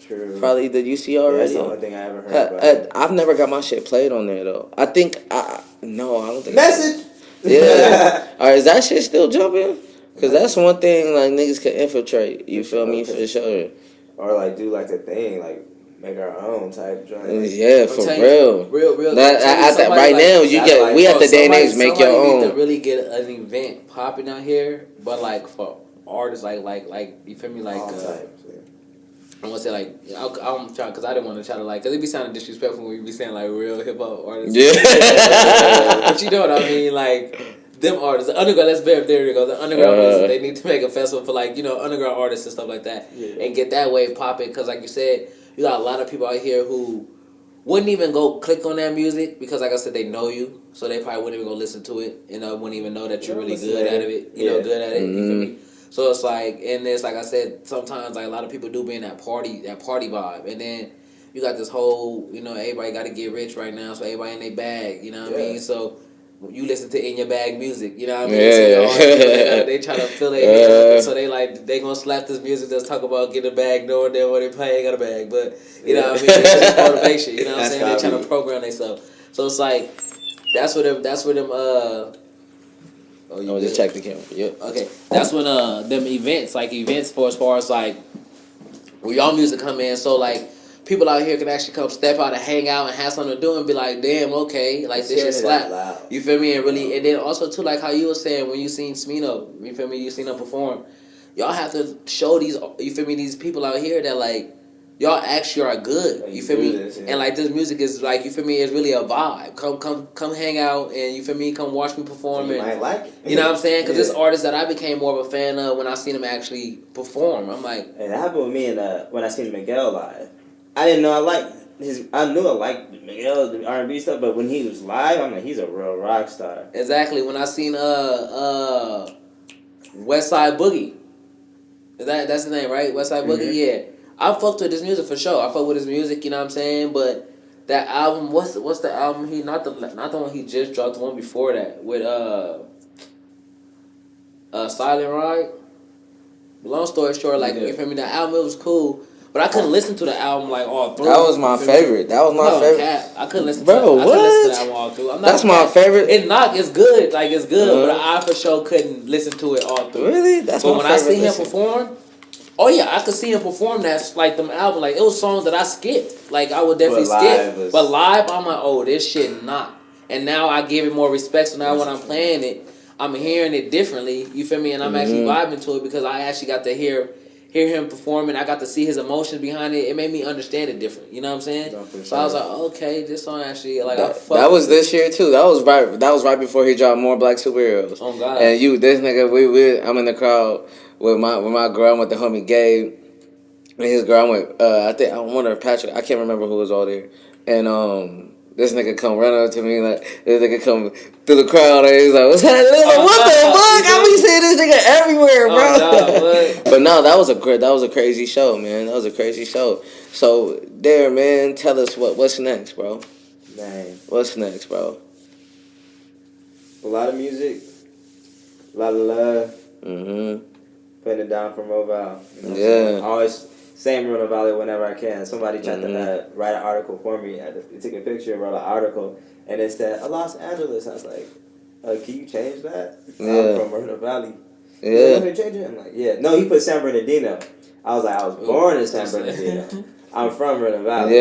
True. Probably the UCR. That's the only thing I ever heard. I've never got my shit played on there though. I don't think. Message. Yeah. All right, is that shit still jumping? Cause that's one thing like niggas can infiltrate. You feel me for sure. Or like do like the thing like. Make our own type joint. Yeah, for real. Real. Right now, we at the day and age make your own. Need to really get an event popping out here, but like for artists, like you feel me, like. All types, yeah. I want to say like I'm trying because I didn't want to try to like because it be sounding disrespectful when we be saying like real hip hop artists. Yeah. But you know what I mean, like them artists, the underground. There you go. The underground artists, they need to make a festival for like underground artists and stuff like that, and get that wave popping because like you said. You got a lot of people out here who wouldn't even go click on that music because, like I said, they know you, so they probably wouldn't even go listen to it. Wouldn't even know that you're really good at it. Good at it. Mm-hmm. You feel me? So it's like, and it's like I said, sometimes like a lot of people do be in that party vibe, and then you got this whole, everybody got to get rich right now, so everybody in their bag. You know what I mean? So. You listen to in your bag music, you know what I mean? Yeah. So they try to fill their head up, so they gonna slap this music that's talk about get a bag, knowing that when they play, ain't got a bag, but you know what I mean? It's motivation, you know what I'm saying? They trying to program themselves, so it's like that's where them. Just check the camera. Yeah. Okay, that's when them events for as far as like where y'all music come in, so like. People out here can actually come step out and hang out and have something to do and be like, damn, okay, like this shit slap. You feel me? And then also too, like how you were saying when you seen Smino, you feel me? You seen them perform. Y'all have to show these, you feel me? These people out here that like y'all actually are good. You feel me? And like this music is like, you feel me? It's really a vibe. Come hang out and you feel me? Come watch me perform. You might like it. You know what I'm saying? Because this artist that I became more of a fan of when I seen him actually perform. I'm like, and that happened with me when I seen Miguel live. I didn't know I knew I liked Miguel, the R&B stuff, but when he was live, I'm like, he's a real rock star. Exactly. When I seen West Side Boogie, that's his name, right? West Side Boogie, yeah. I fucked with his music for sure. I fucked with his music, you know what I'm saying? But that album, what's the album? He not the one he just dropped, the one before that with Silent Ride. Long story short, like you feel me, that album it was cool. But I couldn't listen to the album like all through. That was my favorite. Favorite. I couldn't listen to it. I couldn't listen to that album all through. That's my favorite. It's good. Like, it's good. But I for sure couldn't listen to it all through. Really? That's my favorite. But when I see him perform, oh yeah, I could see him perform that, like, them album. Like, it was songs that I skipped. Like, I would definitely skip. But live, I'm like, oh, this shit not. And now I give it more respect. So now when I'm playing it, I'm hearing it differently. You feel me? And I'm actually vibing to it because I actually got to hear him performing. I got to see his emotions behind it. It made me understand it different. You know what I'm saying? So I was like, okay, this song actually like that was this year too. That was right before he dropped More Black Superheroes. Oh God! And this nigga, I'm in the crowd with my girl. I'm with the homie Gabe, and his girl. I'm with I wonder if Patrick. I can't remember who was all there. And this nigga come run up to me like this nigga come through the crowd and he's like, "What's happening?" What the fuck? I be seeing this nigga everywhere, bro. But no, that was a crazy show, man. That was a crazy show. So there, man. Tell us what's next, bro. Man, what's next, bro? A lot of music, a lot of love. Putting it down for mobile. Always. Same Rhode Valley whenever I can. Somebody tried to write an article for me. I took a picture and wrote an article, and it said Los Angeles. I was like, can you change that? I'm from Rhode Valley. Yeah. Can you change it? I'm like, yeah. No, he put San Bernardino. I was like, I was born in San Bernardino. I'm from Rhode Valley.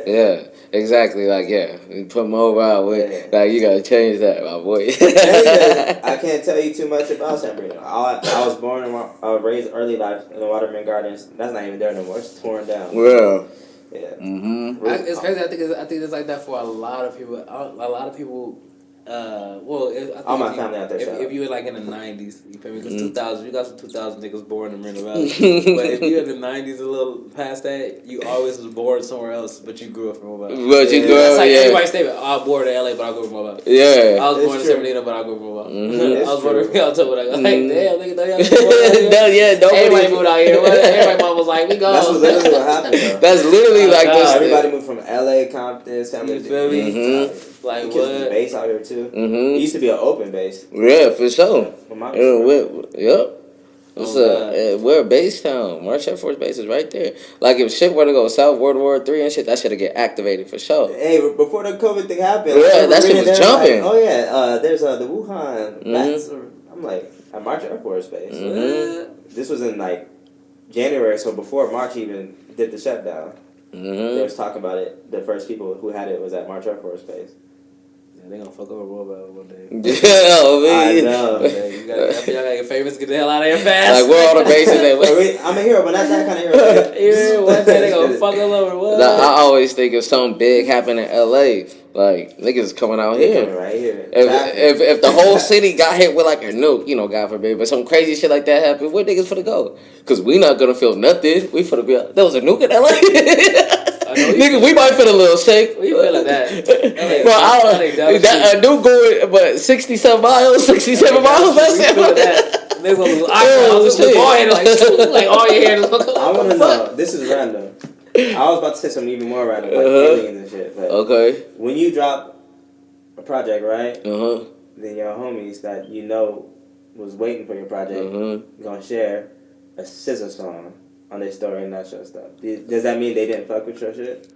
Yeah, exactly. Like, you put mobile with, like, you gotta change that, my boy. I can't tell you too much about San Bernardino. I was born and raised early life in the Waterman Gardens. That's not even there no more. It's torn down. Well, It's crazy. I think it's like that for a lot of people. A lot of people all my family out there. If you were like in the 90s, you feel me? Because 2000, you got some 2000 niggas born in Marina Valley. But if you're in the 90s, a little past that, you always was born somewhere else, but you grew up from Mobile. But you grew up, that's like everybody's statement. I was born in LA, but I grew up in Mobile. Yeah. I was born in San Bernardino, but I grew up in Mobile. I was born in Rialto, but I was like, damn, nigga, everybody moved out here. Everybody mom was like, we go. That's literally what happened, though. That's literally like this. Everybody moved from LA, Compton, San Bernardino. You feel me? Like what? There's a base out here too. Mm-hmm. It used to be an open base. Yeah, for sure. Yep. We're a base town. March Air Force Base is right there. Like if shit were to go south, World War III and shit, that should get activated for sure. Hey, before the COVID thing happened, that shit was jumping. Like, oh yeah, there's the Wuhan bats. I'm like at March Air Force Base. This was in like January, so before March even did the shutdown. They was talking about it. The first people who had it was at March Air Force Base. Yeah, they gonna fuck over Mobile one day. I know. Y'all gotta get famous, get the hell out of here fast. Like where all the bases at? I'm a hero, but not that kind of hero. One day they gonna fuck all over. What? I always think if something big happened in LA, like niggas coming out here. Coming right here. If the whole city got hit with like a nuke, God forbid, but some crazy shit like that happened, where niggas finna go? Cause we not gonna feel nothing. We finna be there was a nuke in LA. Nigga, we might feel a little shake. We feel like that. A nuke going, but 67 miles. That's it. Niggas gonna lose eyeballs. Like all your hair. I wanna know. This is random. I was about to say something even more random, like aliens and shit. But okay. When you drop a project, right? Then your homies that you know was waiting for your project gonna share a SZA song on their story and that shit stuff. Does that mean they didn't fuck with your shit?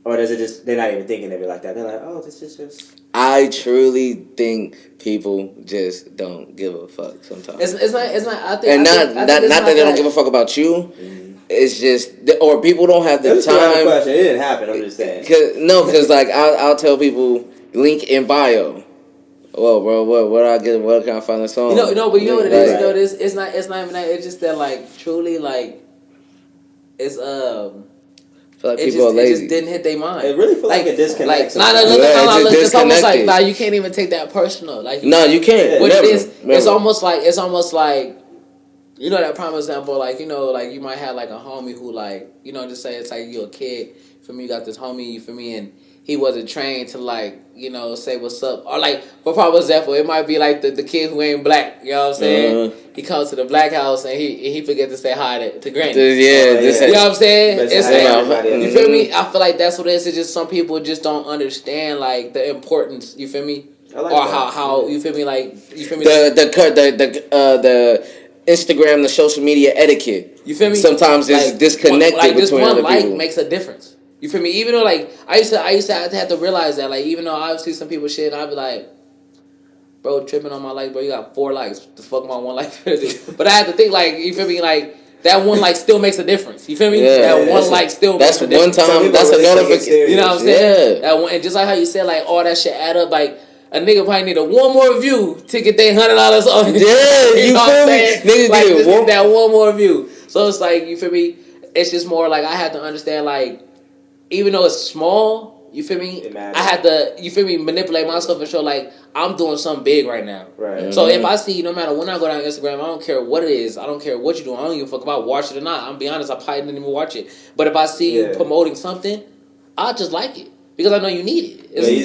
Or does it just they're not even thinking of it like that? They're like, oh, this is just. I truly think people just don't give a fuck sometimes. It's not. I think. And not that they don't give a fuck about you. It's just, or people don't have the time. Question. It didn't happen. I'm just saying. Because like I'll tell people link in bio. Well, bro, what I get? What can I find a song? But you know what it is. It's not even that. It's just that like truly like it's I feel like people are lazy. It just didn't hit their mind. It really feels like a disconnect. It's almost like you can't even take that personal. Like you can't. What it is, it's almost like that prime example. Like like you might have like a homie who like just say it's like you're a kid. For me, you got this homie. You for me and. He wasn't trained to like, say what's up. Or like, for proper example, it might be like the kid who ain't black. You know what I'm saying? He comes to the black house and he forget to say hi to granny. You know what I'm saying? It's you feel me? I feel like that's what it is. It's just some people just don't understand like the importance. You feel me? Like or how you feel me? Like you feel me? The Instagram, the social media etiquette. You feel me? Sometimes it's disconnected like this between one other like people. makes a difference. You feel me? Even though like I used to have to realize that like even though I would see some people shit, I'd be like, bro, tripping on my like, bro, you got 4 likes. The fuck my 1 like? But I had to think like, you feel me? Like that 1 like still makes a difference. You feel me? That 1 like still makes a difference. That's one time. That's a notification. You know what I'm saying? Yeah. That one, and just like how you said, like all that shit add up. Like a nigga probably need 1 more view to get their $100 on. Yeah, you know what I'm saying? Niggas like get that 1 more view. So it's like you feel me? It's just more like I had to understand like. Even though it's small, you feel me? I had to, you feel me, manipulate myself and show like I'm doing something big right now. Right. Mm-hmm. So if I see, no matter when I go down Instagram, I don't care what it is. I don't care what you're doing. I don't give a fuck about watch it or not. I'm be honest, I probably didn't even watch it. But if I see you promoting something, I'll just like it because I know you need it. You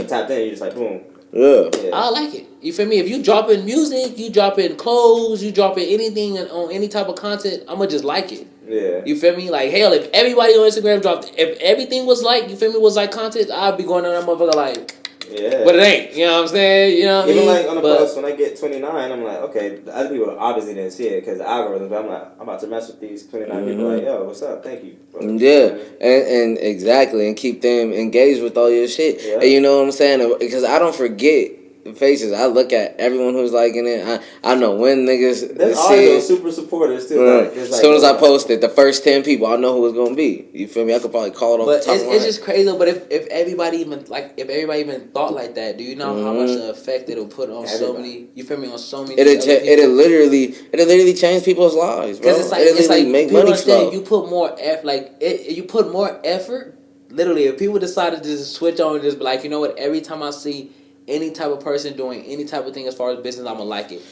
tapped in, you just like boom. Yeah. I like it. You feel me? If you drop in music, you drop in clothes, you drop in anything on any type of content, I'ma just like it. Yeah. You feel me? Like, hell, if everybody on Instagram if everything was like, you feel me, was like content, I'd be going on that motherfucker like, but it ain't. You know what I'm saying? You know what I mean? Even like on the post, when I get 29, I'm like, okay, other people obviously didn't see it because the algorithm, but I'm like, I'm about to mess with these 29 people like, yo, what's up? Thank you. Yeah, and exactly, and keep them engaged with all your shit. Yeah. And you know what I'm saying? Because I don't forget faces. I look at everyone who's liking it. I know when niggas there's all those super supporters too. Like, as soon as I post it, the first 10 people, I know who it's gonna be. You feel me? I could probably call it off. But it's just crazy. But if everybody even thought like that, do you know how much effect it'll put on so many? You feel me? On so many. It'll literally change people's lives, bro. Because it's like make money flow. You put more effort. literally, if people decided to just switch on and just be like, you know what, every time I see any type of person doing any type of thing as far as business, I'm gonna like it.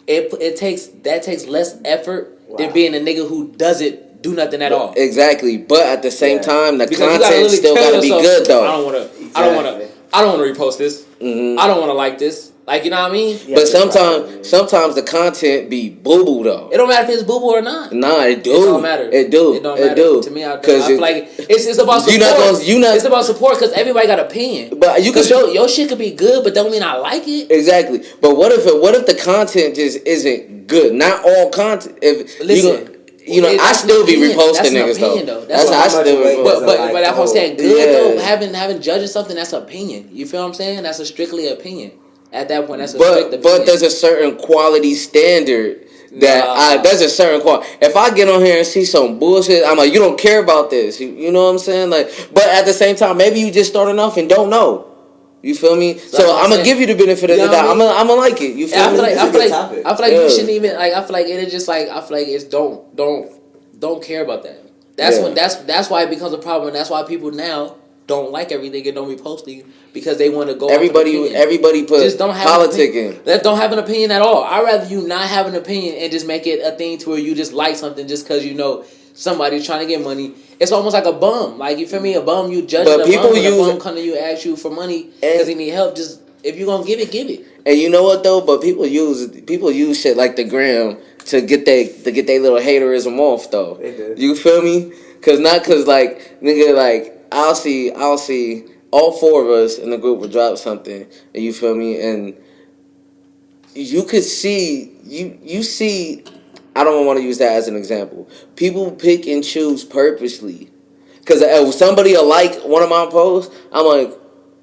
It takes less effort than being a nigga who doesn't do nothing at all. Exactly, but at the same time, the content still gotta be good though. I don't wanna repost this. Mm-hmm. I don't wanna like this. Like, you know what I mean? But sometimes the content be boo boo though. It don't matter if it's boo boo or not. Nah, it do. It don't matter. It do. It don't matter. It do. To me, I feel like it's about support. It's about support because everybody got opinion. But you can your shit could be good, but don't mean I like it. Exactly. But what if the content just isn't good? Not all content. I still be reposting niggas though. That's how I still repost. But that's what I'm saying. Good though. Having judging something, that's opinion. You feel what I'm saying? That's a strictly opinion. At that point, that's a strict opinion. But there's a certain quality standard that there's a certain quality. If I get on here and see some bullshit, I'm like, you don't care about this. You know what I'm saying? Like, but at the same time, maybe you just starting off and don't know. You feel me? So I'm gonna give you the benefit of the doubt. I'm gonna like it. You feel me? I feel like you shouldn't even like. I feel like it is just like I feel like it's don't care about that. That's why it becomes a problem. And that's why people now don't like everything and don't repost it because they want to go. Everybody put just don't have politicking. That don't have an opinion at all. I'd rather you not have an opinion and just make it a thing to where you just like something just because you know somebody's trying to get money. It's almost like a bum. Like, you feel me? A bum, you judge a bum come to you, ask you for money because he need help. Just if you gonna give it, give it. And you know what though? But people use shit like the gram to get they little haterism off though. They do. You feel me? Cause like nigga, like I'll see all four of us in the group will drop something, and you feel me, and you could see you see. I don't want to use that as an example. People pick and choose purposely, cause if somebody will like one of my posts, I'm like,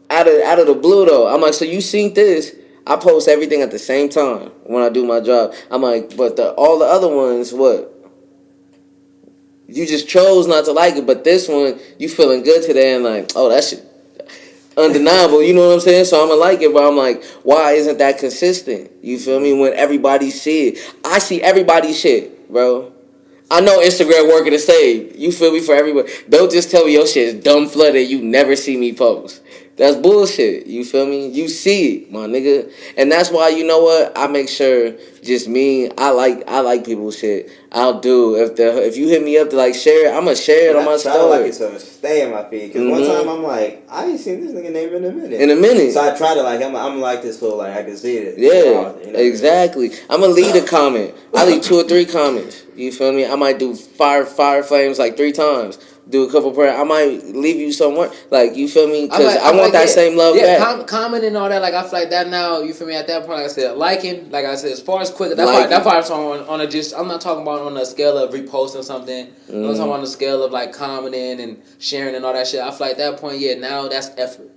out of the blue though, I'm like, so you seen this? I post everything at the same time when I do my job. I'm like, but all the other ones, what? You just chose not to like it, but this one, you feeling good today and like, oh, that shit undeniable, you know what I'm saying? So I'm gonna like it, but I'm like, why isn't that consistent? You feel me? When everybody see it. I see everybody's shit, bro. I know Instagram working to save. You feel me? For everybody. Don't just tell me your shit is dumb flooded, you never see me post. That's bullshit. You feel me? You see it, my nigga. And that's why, you know what? I make sure just me, I like people's shit. I'll do. If you hit me up to like share it, I'm going to share it on my story. I like it so much. Stay in my feed. Because one time I'm like, I ain't seen this nigga name in a minute. So I try to like, I'm like this so like I can see it. Yeah, you know? Exactly. I'm going to leave a comment. I leave 2 or 3 comments. You feel me? I might do fire flames like 3 times. Do a couple prayers. I might leave you somewhere. Like, you feel me? Because I want that same love back. Comment and all that. Like, I feel like that now, you feel me? At that point, like I said, liking, like I said, as far as quick, that part's on a just, I'm not talking about on a scale of reposting something. Mm-hmm. I'm talking about on the scale of like commenting and sharing and all that shit. I feel like at that point, now that's effort.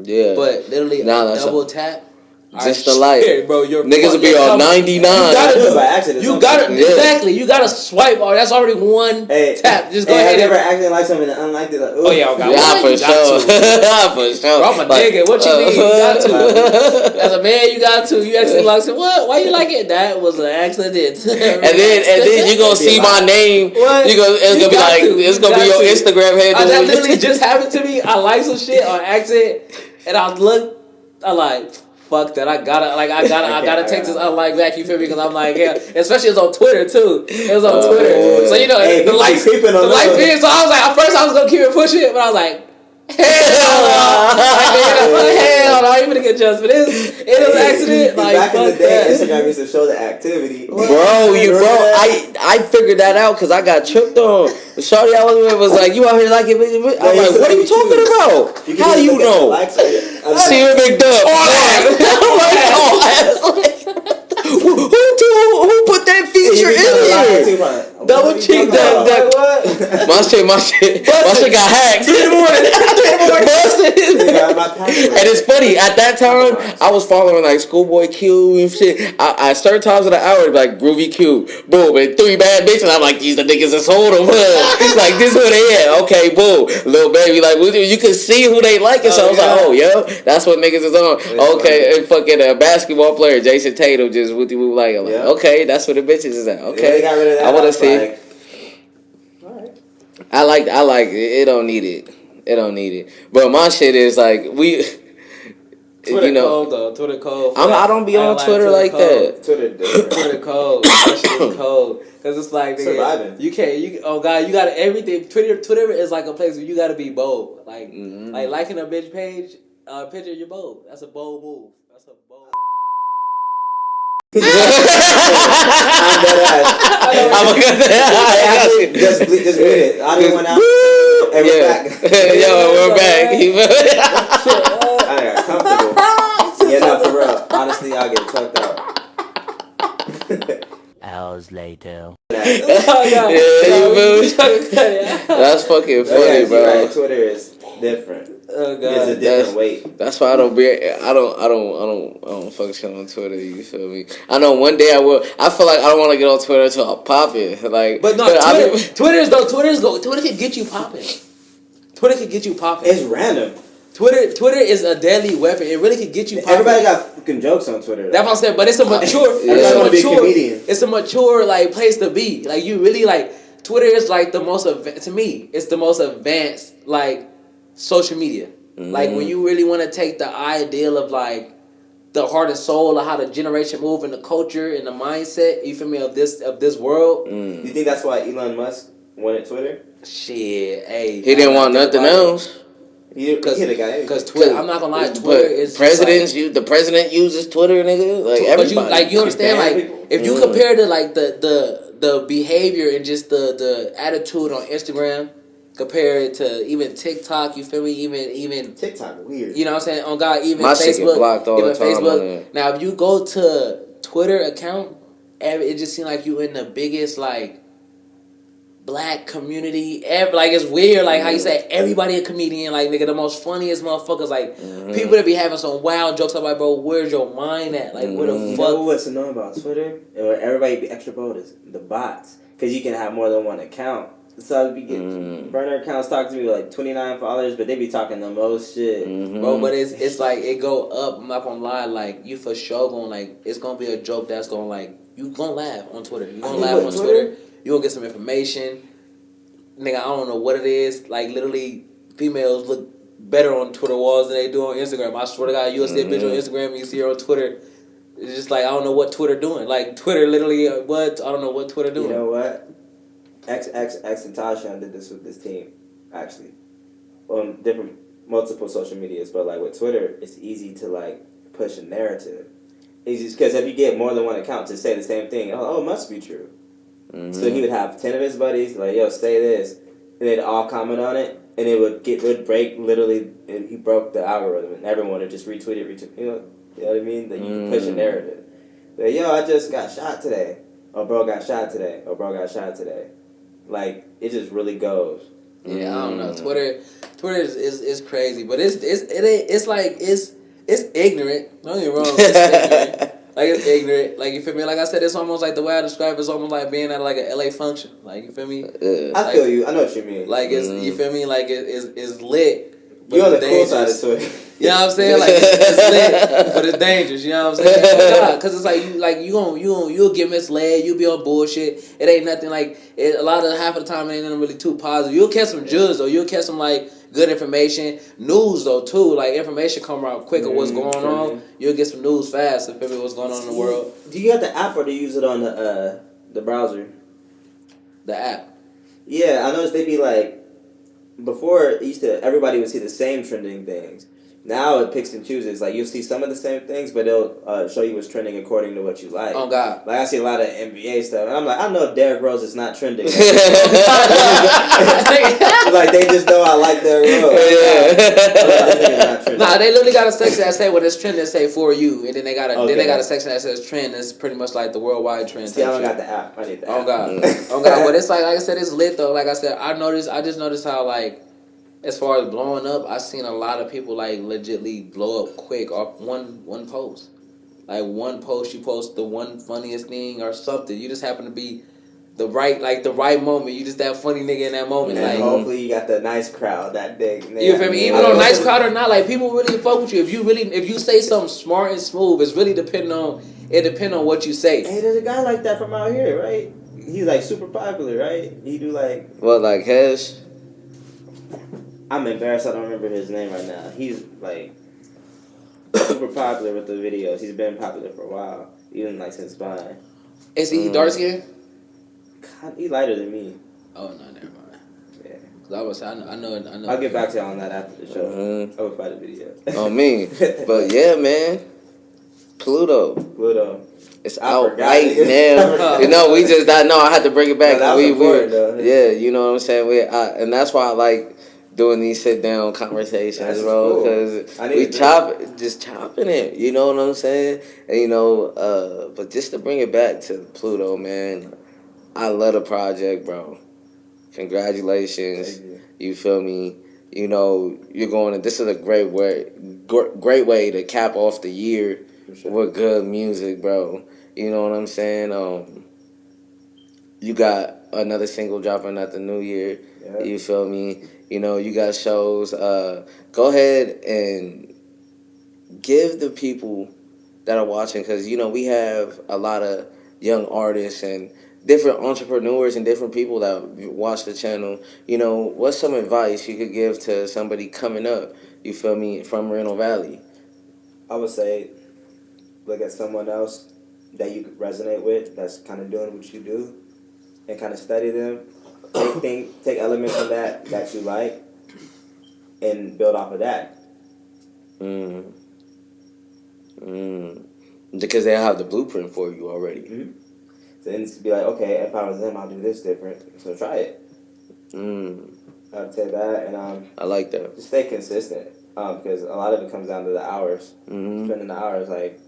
Yeah. But literally, double tap. Just the light, bro. Niggas will be on 99. You gotta exactly. You gotta swipe. Oh, that's already one tap. Just go ahead. Have you ever acted like something and unliked it? Like, oh yeah, for sure. For sure. Bro, I'm a nigga. What you mean? You got to. As a man, you got to. You actually like it. What? Why you like it? That was an accident. and then you gonna see my name. What? It's gonna be like it's gonna be your Instagram handle. That literally just happened to me. I like some shit on accident, and I like. Fuck that! I gotta take this unlike back. You feel me? Because I'm like, yeah. Especially it's on Twitter too. It was on Twitter, so you know the likes being. So I was like, at first I was gonna keep it pushing, but I was like, hell no, even a good adjustment. It was an accident. Like, back in the day, Instagram used to show the activity. Bro, I figured that out because I got tripped on. Shorty I was with was like, you out here like it? I'm like, what are you talking about? How do you know? See you Mcduff. Who put that feature in here? Double cheek that. My shit got hacked. And it's funny, at that time, I was following like Schoolboy Q and shit. I certain times of the hour, like Groovy Q, boom, and 3 bad bitches. I'm like, these the niggas that sold them. Like, this who they at. Okay, boom. Little baby, like, you can see who they like. And so I was like, oh, yo, that's what niggas is on. Okay, and fucking basketball player, Jason Tatum, just with you like, okay, that's where the bitches is at. Okay, got rid of that. I want to see. Like, all right. I like it. It don't need it. It don't need it. But my shit is like we. Twitter you know, cold though. Twitter cold. I don't be on Twitter like that. Twitter cold. That shit is cold. Cause it's like nigga, surviving. You can't. Oh God, you got everything. Twitter is like a place where you got to be bold. Like like liking a bitch page, picture, you're bold. That's a bold move. That's a bold. I'm gonna just read it. I didn't want out. And we're back. Yo, we're back. I got comfortable. Yeah, no, for real. Honestly, I'll get choked out. Hours later. That's fucking funny, bro. Right. Twitter is different. Oh God, it's a different weight. That's why I don't fuck shit on Twitter. You feel me? I know one day I will. I feel like I don't want to get on Twitter until I pop it. Like, but no, Twitter can get you popping. Twitter can get you popping. It's random. Twitter is a deadly weapon. It really could get you popping. Everybody got fucking jokes on Twitter. That's what I'm saying. But it's a mature. It's a mature like place to be. Like you really like Twitter is like the most to me. It's the most advanced like social media. Like when you really want to take the ideal of like the heart and soul of how the generation move and the culture and the mindset. You feel me of this world. You think that's why Elon Musk wanted Twitter? Shit, hey. He didn't want nothing else. Because Twitter, I'm not gonna lie, Twitter is the president uses Twitter, nigga. Like everybody, you understand, like if you compare to like the behavior and just the attitude on Instagram, compare it to even TikTok, you feel me? Even TikTok weird. You know what I'm saying? On God, even my shit get Facebook, blocked all the time Facebook. Now, if you go to Twitter account, it just seems like you in the biggest like black community ever. Like it's weird, like how you say everybody a comedian, like nigga the most funniest motherfuckers, like people that be having some wild jokes. I'm like, bro, where's your mind at? Like where the fuck? You know what's annoying about Twitter and where everybody be extra bold is the bots, because you can have more than one account. So I be getting burner accounts talking to me with like 29 followers, but they be talking the most shit, bro. But it's like it go up. I'm not gonna lie, like you for sure gonna like it's gonna be a joke that's gonna like you gonna laugh on Twitter. You gonna laugh on Twitter. You gonna get some information. Nigga, I don't know what it is. Like, literally, females look better on Twitter walls than they do on Instagram. I swear to God, you'll see a bitch on Instagram and you see her on Twitter. It's just like, I don't know what Twitter doing. Like, Twitter literally, I don't know what Twitter doing. You know what? X and Tasha did this with this team, actually. On multiple social medias. But, like, with Twitter, it's easy to, like, push a narrative. It's just because if you get more than one account to say the same thing, it must be true. So he would have 10 of his buddies like, "Yo, say this," and they'd all comment on it, and it would break literally. And he broke the algorithm, and everyone would just retweet it. You know what I mean? That you can push a narrative. Like, "Yo, I just got shot today," or "Bro got shot today," or "Bro got shot today." Like it just really goes. Yeah, I don't know. Twitter is crazy, but it's ignorant. Don't get me wrong, it's ignorant. Like, it's ignorant. Like, you feel me? Like I said, it's almost like the way I describe it, it's almost like being at like an LA function. Like, you feel me? I feel you. I know what you mean. Like, it's you feel me? Like, it's lit. You're on the cool side of Twitter. You know what I'm saying? Like, it's lit, but it's dangerous. You know what I'm saying? Because it's like you'll get misled. You'll be on bullshit. It ain't nothing like it. Half of the time, it ain't nothing really too positive. You'll catch some judge though. You'll catch some like good information, news though too. Like information come out quick of what's going on. You'll get some news fast if what's going on in the world. Do you have the app or do you use it on the browser? The app. Yeah, I noticed they be like. Before, everybody would see the same trending things. Now it picks and chooses. Like, you'll see some of the same things, but it'll show you what's trending according to what you like. Oh, God. Like, I see a lot of NBA stuff, and I'm like, I know if Derrick Rose is not trending. Like, they just know I like Derrick Rose. Yeah. Nah, they literally got a section that say when it's trending, say for you, and then they got a section that says trend. It's pretty much like the worldwide trend. See, I don't got the app. I need the app. Oh, God. Oh, God. But it's like I said, it's lit, though. Like I said, I just noticed how, like, as far as blowing up, I've seen a lot of people like legitly blow up quick off one post. Like one post, you post the one funniest thing or something. You just happen to be the right moment. You just that funny nigga in that moment. And like hopefully you got the nice crowd that day. You feel me? Even on nice crowd or not, like people really fuck with you. If you say something smart and smooth, it's really depends on what you say. Hey, there's a guy like that from out here, right? He's like super popular, right? He do like what, like Hesh? I'm embarrassed I don't remember his name right now. He's like super popular with the videos. He's been popular for a while, even like since Vine. Is he dark skin? He's lighter than me. Oh no, never mind. Yeah. Cause I was I know. I'll get back to you on that after the show. I will find a video. On me, but yeah, man. Pluto. It's out right now. You know, we just I know I had to bring it back. No, yeah, you know what I'm saying. And that's why I like doing these sit down conversations, bro. Because we chopping it. You know what I'm saying? And you know, but just to bring it back to Pluto, man. I love the project, bro. Congratulations. You feel me? You know, you're going. This is a great way to cap off the year with good music, bro. You know what I'm saying? You got another single dropping at the new year. Yep. You feel me? You know, you got shows. Go ahead and give the people that are watching, because, you know, we have a lot of young artists and different entrepreneurs and different people that watch the channel. You know, what's some advice you could give to somebody coming up, you feel me, from Moreno Valley? I would say look at someone else that you could resonate with that's kind of doing what you do and kind of study them. Take elements of that you like and build off of that. Because they have the blueprint for you already. Mm-hmm. So then it's be like, okay, if I was them, I'll do this different. So try it. I'd say that, and I like that. Just stay consistent, because a lot of it comes down to the hours. Spending the hours, like,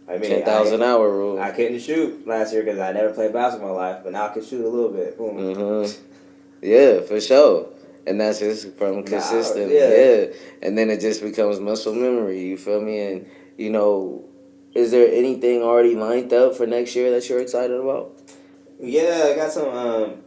I mean, 10,000 hour rule. I couldn't shoot last year because I never played basketball in my life, but now I can shoot a little bit. Boom. Yeah, for sure. And that's just from consistent. Yeah. And then it just becomes muscle memory. You feel me? And you know. Is there anything already lined up for next year that you're excited about? Yeah, I got some,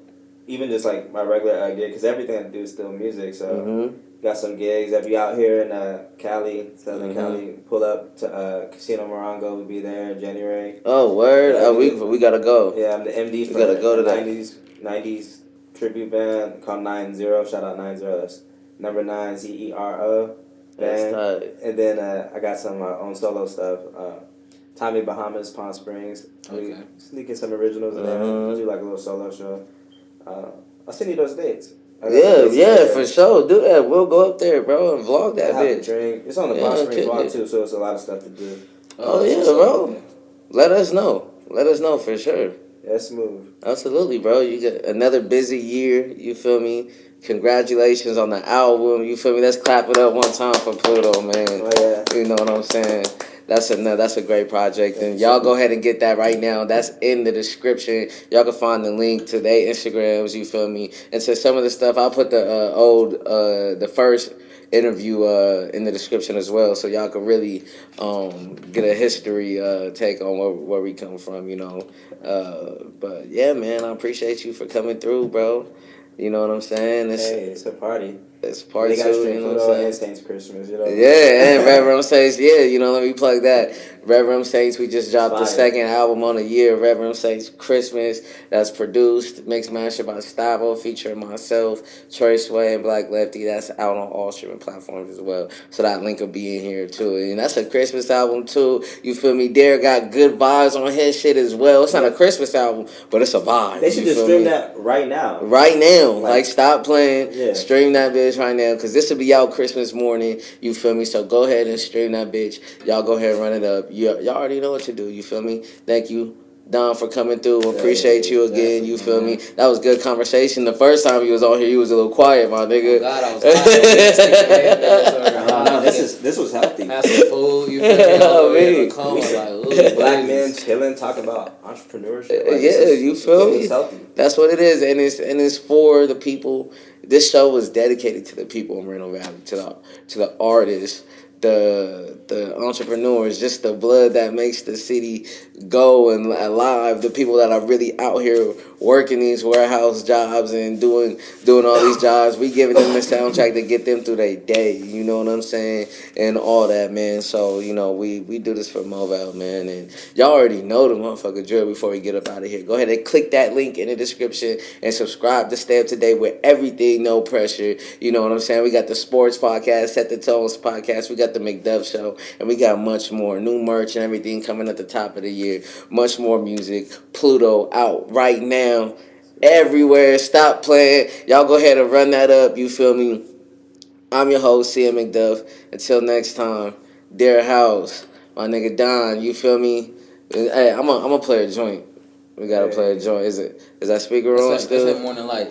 even just like my regular gig, because everything I do is still music. So got some gigs. I'll be out here in Cali, Southern Cali. Pull up to Casino Morongo. We'll be there in January. Oh, word. We got to go. Yeah, I'm the MD for gotta go to that 90s tribute band called 90. Shout out 90. That's number 9, ZERO. Band. And then I got some own solo stuff. Tommy Bahamas, Palm Springs. Okay. Sneaking some originals in there. Do like a little solo show. I'll send you those dates. Yeah, for sure. Do that. We'll go up there, bro, and vlog that bitch. Drink. It's on the Palm Springs vlog too, so it's a lot of stuff to do. Oh yeah, bro. Let us know. Let us know for sure. Yeah, smooth. Absolutely, bro. You got another busy year. You feel me? Congratulations on the album. You feel me? Let's clap it up one time for Pluto, man. Oh yeah. You know what I'm saying? That's a great project, and y'all go ahead and get that right now. That's in the description. Y'all can find the link to their Instagrams. You feel me? And to some of the stuff, I'll put the first interview in the description as well, so y'all can really get a history take on where we come from. You know, but yeah, man, I appreciate you for coming through, bro. You know what I'm saying? It's a party. It's part 2, you know what I'm saying? Saints Christmas, you know. Yeah, and Reverend Saints, you know, let me plug that. Reverend Saints, we just dropped the second album on the year, Reverend Saints Christmas, that's produced, mixed mastered by Stavo, featuring myself, Troy Sway, and Black Lefty. That's out on all streaming platforms as well. So that link will be in here too. And that's a Christmas album too. You feel me? Derek got good vibes on his shit as well. It's not a Christmas album, but it's a vibe. They should just stream that right now. Right now. Like stop playing, stream that bitch right now, because this will be out Christmas morning. You feel me? So go ahead and stream that bitch. Y'all go ahead and run it up. Y'all already know what to do. You feel me? Thank you, Don, for coming through. Appreciate you again. You feel me? That was good conversation. The first time you was on here, you was a little quiet, my nigga. Oh God, I was this was healthy. Had some food. You feel me? Black men chilling, talking about entrepreneurship. Like, you feel me? Healthy. That's what it is, and it's for the people. This show was dedicated to the people in Moreno Valley, to the artists the entrepreneurs, just the blood that makes the city go and alive, the people that are really out here working these warehouse jobs and doing all these jobs, we giving them the soundtrack to get them through their day, you know what I'm saying, and all that, man. So, you know, we do this for Moval, man, and y'all already know the motherfucker drill. Before we get up out of here, go ahead and click that link in the description and subscribe to stay up to date with everything, no pressure, you know what I'm saying. We got the sports podcast, Set the Tones podcast, we got the Mcduff Show, and we got much more new merch and everything coming at the top of the year. Much more music. Pluto out right now everywhere. Stop playing. Y'all go ahead and run that up. You feel me? I'm your host, CM Mcduff. Until next time, Dear House, my nigga Don. You feel me? Hey, I'm a play a joint. We gotta play a joint. Is that speaker on still? It's Morning Light.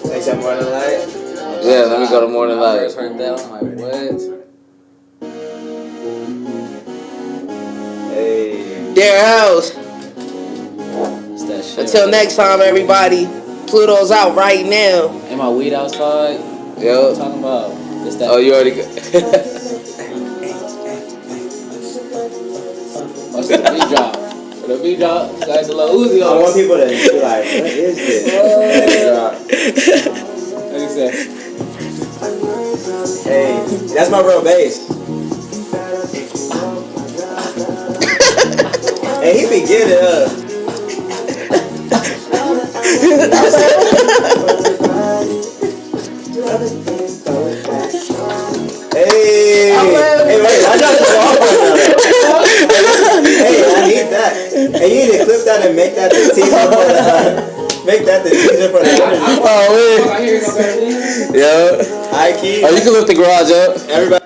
They said Morning Light? Yeah, let me go to Morning Light. I first heard that, I'm like, what? Hey. Dear House. That shit. Until next time, everybody. Pluto's out right now. Ain't my weed outside? Yo. What I'm talking about? It's that. Oh, you already got. Watch the beat drop. The beat drop. Got the little Uzi on. I want people to be like, what is this? What you say? Hey, that's my real bass. Hey, he be getting it up. Hey, wait, I got the ball right now. Hey, I need that. Hey, you need to clip that and make that the teaser for the. Make that the teaser for the. Oh, man. Yo. High key. Oh, you can lift the garage up. Everybody.